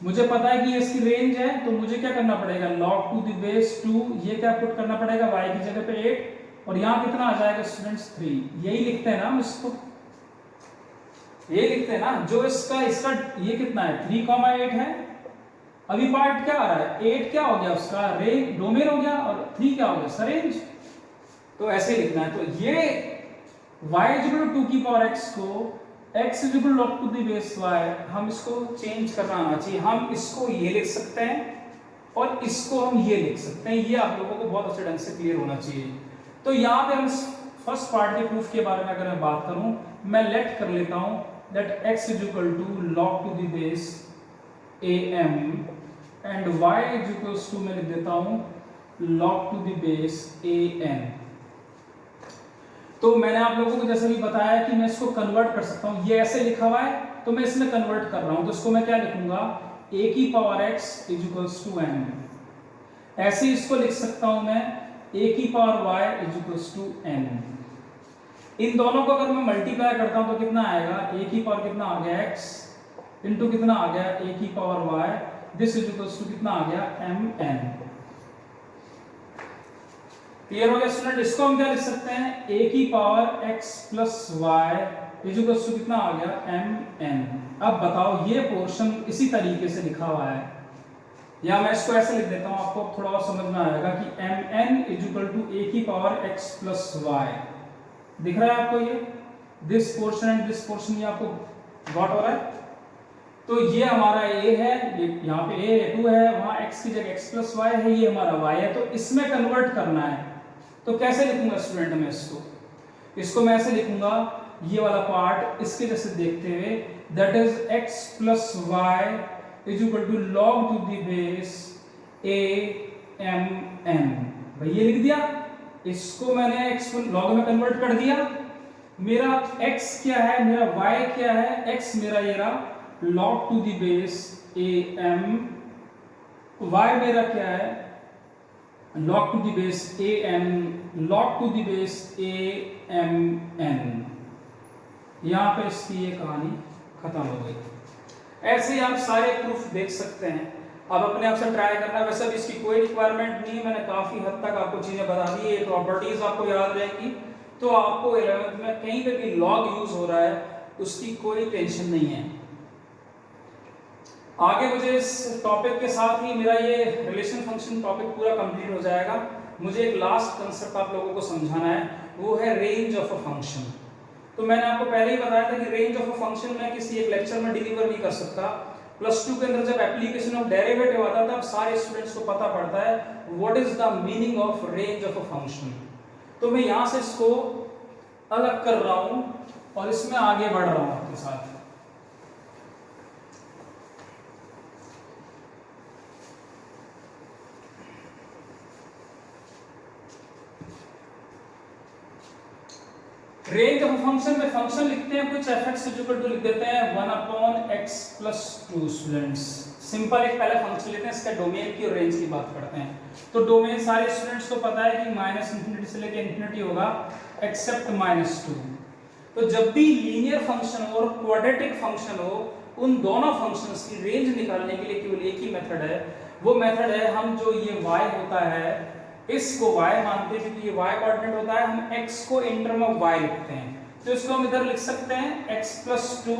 मुझे पता है कि ये इसकी रेंज है, तो मुझे क्या करना पड़ेगा, log टू द बेस 2 ये क्या पुट करना पड़ेगा y की जगह पे 8 और यहाँ कितना आ जाएगा स्टूडेंट्स 3। यही लिखते हैं ना हम इसको, ये लिखते हैं ना जो इसका ये कितना है 3,8 है। अभी पार्ट क्या आ रहा है, 8 क्या हो गया उसका रेंज, डोमेन हो गया, और 3 क्या हो गया उसका रेंज। तो ऐसे ही लिखना है। तो ये y इक्वल टू 2 की पावर x को x equal log to the base y, हम इसको चेंज करना आना चाहिए। हम इसको ये लिख सकते हैं और इसको हम ये लिख सकते हैं, ये आप लोगों को बहुत अच्छे ढंग से क्लियर होना चाहिए। तो यहाँ पे हम फर्स्ट पार्ट के प्रूफ के बारे में अगर मैं बात करूं, मैं लेट कर लेता हूं that x is equal to log to the base am and y is equals to मैं लिख देता हूं log to the base an। तो मैंने आप लोगों को जैसे भी बताया कि मैं इसको कन्वर्ट कर सकता हूं, ये ऐसे लिखा हुआ है तो मैं इसमें कन्वर्ट कर रहा हूं, तो इसको मैं क्या लिखूंगा, a की power x is equals to m। ऐसे ही इसको लिख सकता हूं मैं a की power y is equals to n। इन दोनों को अगर मैं मल्टीप्लाई करता हूं तो कितना आएगा, a की पावर कितना आ गया x इंटू कितना आ गया a की power y, this is equals to कितना आ गया mn। क्लियर हो गया स्टूडेंट। इसको हम क्या लिख सकते हैं, a की power x plus y is equals to कितना आ गया mn। अब बताओ ये पोर्शन इसी तरीके से लिखा हुआ है, या मैं इसको ऐसे लिख देता हूं, आपको थोड़ा और समझ में आएगा कि mn is equal to a की पावर x प्लस y। दिख रहा है आपको ये, this portion and this portion, ये आपको गॉट हो रहा है। तो ये हमारा a है, ये यहाँ पे a2 है, वहां x की जगह x प्लस y है, ये हमारा y है। तो इसमें कन्वर्ट करना है, तो कैसे लिखूंगा स्टूडेंट मैं इसको मैं ऐसे लिखूंगा ये वाला पार्ट इसके जैसे देखते हुए, that is x plus y is equal to log to the base a m n। भाई ये लिख दिया, इसको मैंने x log में कन्वर्ट कर दिया। मेरा x क्या है, मेरा y क्या है, x मेरा ये रहा log to the base a m, y मेरा क्या है log to the base a n, log to the base a m n। यहां पे इसकी ये कहानी खत्म हो गई। ऐसे ही आप सारे प्रूफ देख सकते हैं, अब अपने आप से ट्राई करना। वैसे भी इसकी कोई रिक्वायरमेंट नहीं है, मैंने काफी हद तक आपको चीजें बता दी, ये प्रॉपर्टीज आपको याद रहेंगी, तो आपको 11th में कहीं पे भी लॉग यूज हो रहा है उसकी कोई टेंशन नहीं है। आगे मुझे इस टॉपिक के साथ ही मेरा ये रिलेशन फंक्शन टॉपिक पूरा कंप्लीट हो जाएगा। मुझे एक लास्ट कंसेप्ट आप लोगों को समझाना है, वो है रेंज ऑफ अ फंक्शन। तो मैंने आपको पहले ही बताया था कि रेंज ऑफ अ फंक्शन मैं किसी एक लेक्चर में डिलीवर नहीं कर सकता। प्लस 2 के अंदर जब एप्लीकेशन ऑफ डेरिवेटिव आता था, तब सारे स्टूडेंट्स को पता पड़ता है what is the meaning of range of a function. तो मैं यहां से इसको अलग कर रहा हूं और इसमें आगे बढ़ रहा हूं आपके साथ। रेंज ऑफ फंक्शन में फंक्शन लिखते हैं कुछ fx इक्वल टू लिख देते हैं 1 upon x plus 2 students. Simple एक पहले फंक्शन लेते हैं, इसका डोमेन की और रेंज की बात करते हैं। तो डोमेन सारे स्टूडेंट्स को पता है कि -∞ से लेकर इंफिनिटी होगा एक्सेप्ट -2। तो जब भी लीनियर फंक्शन हो और क्वाड्रेटिक फंक्शन हो, उन दोनों फंक्शंस की रेंज निकालने के लिए केवल एक ही मेथड है, वो मेथड है हम जो ये y होता है इसको y मानते हैं क्योंकि ये y कोऑर्डिनेट होता है, हम x को इन टर्म ऑफ y लिखते हैं। तो इसको हम इधर लिख सकते हैं x plus 2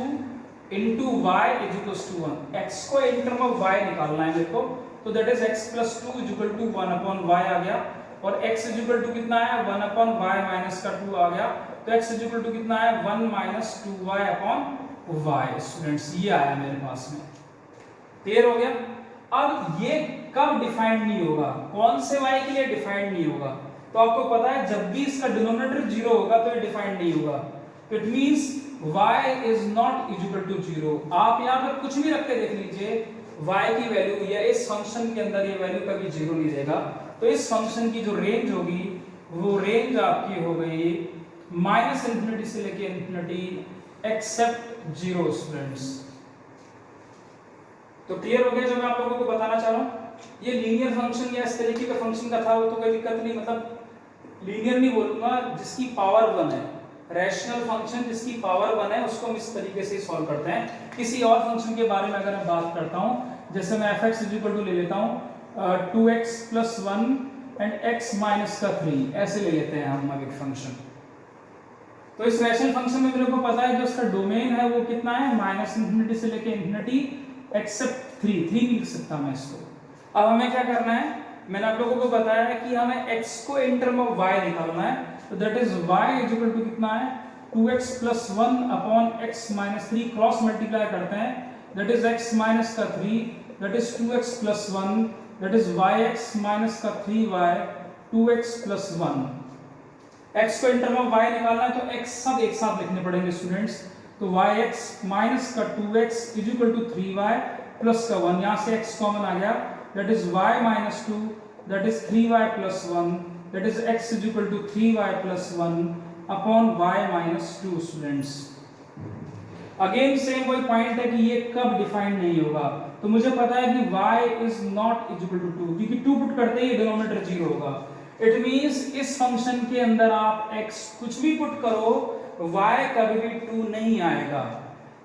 into y is equal to 1। x को इन टर्म ऑफ y निकालना है मेरे को, तो that is x plus 2 is equal to 1 upon y आ गया, और x इज इक्वल टू कितना है 1 अपॉन y माइनस का 2 आ गया, तो x इज इक्वल टू कितना है 1 minus 2y upon y। Students ये आया मेरे पास में, क्लियर हो गया। अब ये कब डिफाइंड नहीं होगा, कौन से y के लिए डिफाइंड नहीं होगा, तो आपको पता है जब भी इसका डिनोमिनेटर 0 होगा तो ये डिफाइंड नहीं होगा। It means y is not equal to 0। आप यहां पर कुछ भी रख के देख लीजिए, y की वैल्यू या इस फंक्शन के अंदर ये वैल्यू कभी 0 नहीं देगा। तो इस फंक्शन की जो रेंज होगी वो रेंज आपकी हो गई -∞ से लेके इंफिनिटी एक्सेप्ट 0 स्टूडेंट्स। तो क्लियर हो गया जो मैं आप लोगों को बताना चाह रहा हूं। ये लीनियर फंक्शन या इस तरीके का फंक्शन का था, वो तो कोई दिक्कत नहीं, मतलब लीनियर नहीं बोलूंगा, जिसकी पावर 1 है, रैशनल फंक्शन जिसकी पावर 1 है उसको हम इस तरीके से सॉल्व करते हैं। किसी और फंक्शन के बारे में अगर मैं बात करता हूं, जैसे मैं fx = ले लेता हूं 2x + 1 एंड x - 3, ऐसे ले लेते हैं हम एक फंक्शन। तो इस रैशनल फंक्शन में मेरे को पता है जो इसका डोमेन है वो कितना है, -∞ से लेके इंफिनिटी एक्सेप्ट 3 लिख सकता मैं इसको। अब हमें क्या करना है, मैंने आप लोगों को बताया है कि हमें x को इन टर्म ऑफ y निकालना है, तो that is y is equal to कितना है 2x + 1 upon x - 3, cross multiply करते हैं, that is x - 3, that is 2x + 1, that is yx - 3y 2x + 1। x को इन टर्म ऑफ y निकालना है तो x सब एक साथ लिखने पड़ेंगे स्टूडेंट्स। तो yx - 2x is equal to 3y + 1, यहां से x कॉमन आ गया, that is y - 2, that is 3y + 1, that is x is equal to 3y + 1 upon y - 2 students. Again same वही पॉइंट है कि ये कब डिफाइन नहीं होगा, तो मुझे पता है कि y is not equal to 2, क्योंकि 2 पुट करते ही डिनोमिनेटर 0 होगा। इट मींस इस फंक्शन के अंदर आप x कुछ भी पुट करो, y कभी भी 2 नहीं आएगा।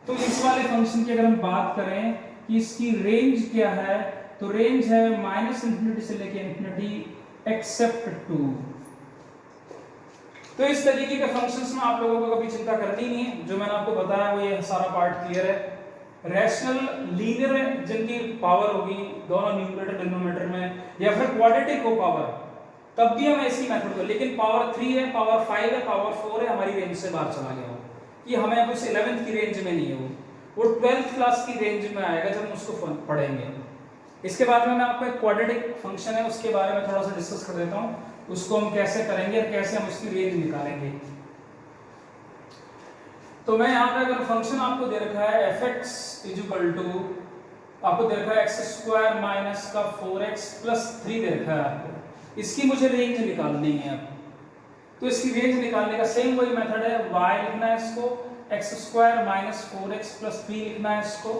तो इस वाले फंक्शन की अगर हम बात करें कि इसकी रेंज क्या है, तो रेंज है -∞ से लेके इंफिनिटी एक्सेप्ट 2। तो इस तरीके के फंक्शंस में आप लोगों को कभी चिंता करनी नहीं है, जो मैंने आपको बताया वो ये सारा पार्ट क्लियर है। रैशनल लीनियर जिनकी पावर होगी दोनों न्यूमरेटर डिनोमिनेटर में, या फिर क्वाड्रेटिक हो पावर, तब भी हम ऐसी मेथड को, लेकिन पावर 3 है, पावर 5 है, पावर 4 है, हमारी रेंज से बाहर चला गया हो, कि हमें अब उस 11th की रेंज में नहीं है, वो 12th क्लास की रेंज में आएगा जब हम उसको पढ़ेंगे। इसके बाद में मैं आपको एक क्वाड्रेटिक फंक्शन है उसके बारे में थोड़ा सा डिस्कस कर देता हूं, उसको हम कैसे करेंगे और कैसे हम उसकी रेंज निकालेंगे। तो मैं यहाँ पे अगर फंक्शन आपको दे रखा है fx इक्वल टू आपको दे रखा है x स्क्वायर माइनस का 4x प्लस 3 दे रखा है आपको, इसकी मुझे रेंज निकालनी है अब। तो इसकी रेंज निकालने का सेम वही मेथड है, y लिखना है इसको, x square minus 4x plus 3 लिखना है इसको।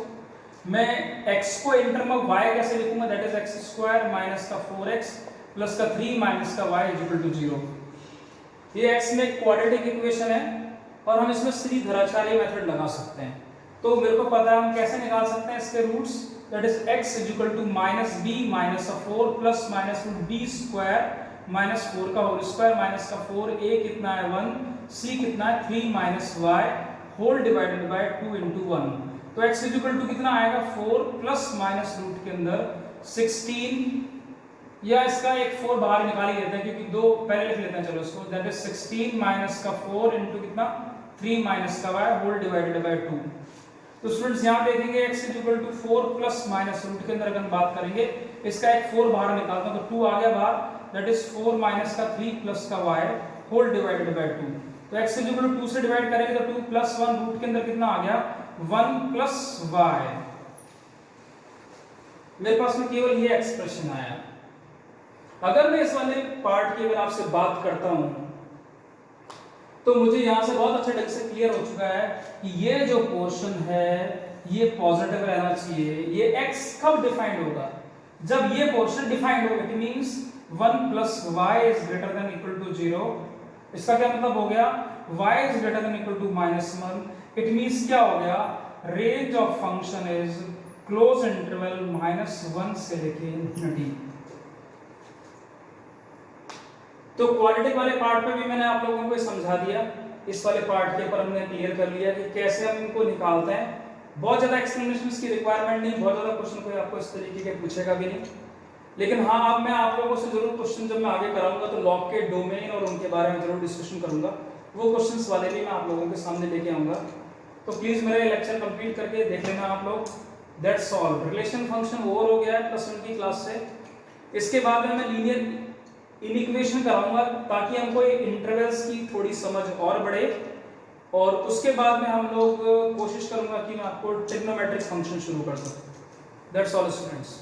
मैं x को इन टर्म ऑफ y कैसे लिखूंगा, that is x square minus का 4x प्लस का 3 माइनस का y इक्वल टू 0। ये x में क्वाड्रेटिक इक्वेशन है और हम इसमें सीधी-धराचारी मेथड लगा सकते हैं। तो मेरे को पता है हम कैसे निकाल सकते हैं इसके roots, that is x equal to minus b minus का 4 plus minus root b square minus 4 का होल स्क्वायर माइनस का 4, a कितना है 1, c कितना है 3 minus y whole divided by 2 into 1। तो x इक्वल टू कितना आएगा 4 प्लस माइनस रूट के अंदर 16, या इसका एक 4 बाहर निकाल ही लेते हैं क्योंकि दो पहले लिख लेते हैं, चलो इसको, दैट इज 16 माइनस का 4 into कितना 3 माइनस का y होल डिवाइडेड बाय 2। तो स्टूडेंट्स यहाँ देखेंगे x equal to 4 plus minus root के अंदर अगर बात करेंगे, इसका एक 4 बाहर निकालता हूं तो 2 आ गया बाहर, दैट इज 4 माइनस का 3 प्लस का y होल डिवाइडेड बाय 2। तो x इक्वल टू 2 से डिवाइड करेंगे तो 2 प्लस 1 रूट के अंदर कितना आ गया 1 प्लस y। मेरे पास में केवल ये एक्सप्रेशन आया। अगर मैं इस वाले पार्ट की अगर आपसे बात करता हूं तो मुझे यहां से बहुत अच्छे ढंग से क्लियर हो चुका है कि ये जो पोर्शन है ये पॉजिटिव रहना चाहिए। ये x कब डिफाइंड होगा, जब ये पोर्शन डिफाइंड होगा, इट मींस 1 प्लस y is greater than equal to 0। इसका क्या मतलब हो गया, y is greater than equal to -1। It means क्या हो गया, range of function is close interval -1 से लेके इन्फिनिटी। तो क्वाड्रेटिक वाले पार्ट पे भी मैंने आप लोगों को समझा दिया, इस वाले पार्ट के ऊपर हमने क्लियर कर लिया कि कैसे हम इनको निकालते हैं। बहुत ज़्यादा एक्सप्लेनेशन की रिक्वायरमेंट नहीं, बहुत ज़्यादा क्वेश्चन कोई आपको इस तरीके के पूछेगा भी नहीं, लेकिन हाँ अब मैं आप लोगों से जरूर क्वेश्चन जब मैं आगे कराऊंगा तो लॉग के डोमेन और उनके बारे में जरूर डिस्कशन करूंगा, वो क्वेश्चंस वाले भी मैं आप लोगों के सामने लेके आऊंगा। तो प्लीज़ मेरा ये लेक्चर कंप्लीट करके देख लेना आप लोग। That's all. Relation function over हो गया है +1 की क्लास से। इसके बाद में मैं लीनियर इनइक्वेशन कराऊंगा ताकि हमको इंटरवल्स की थोड़ी समझ और बढ़े, और उसके बाद में हम लोग कोशिश करूंगा कि मैं आपको ट्रिग्नोमेट्रिक फंक्शन शुरू कर दूं। That's all students.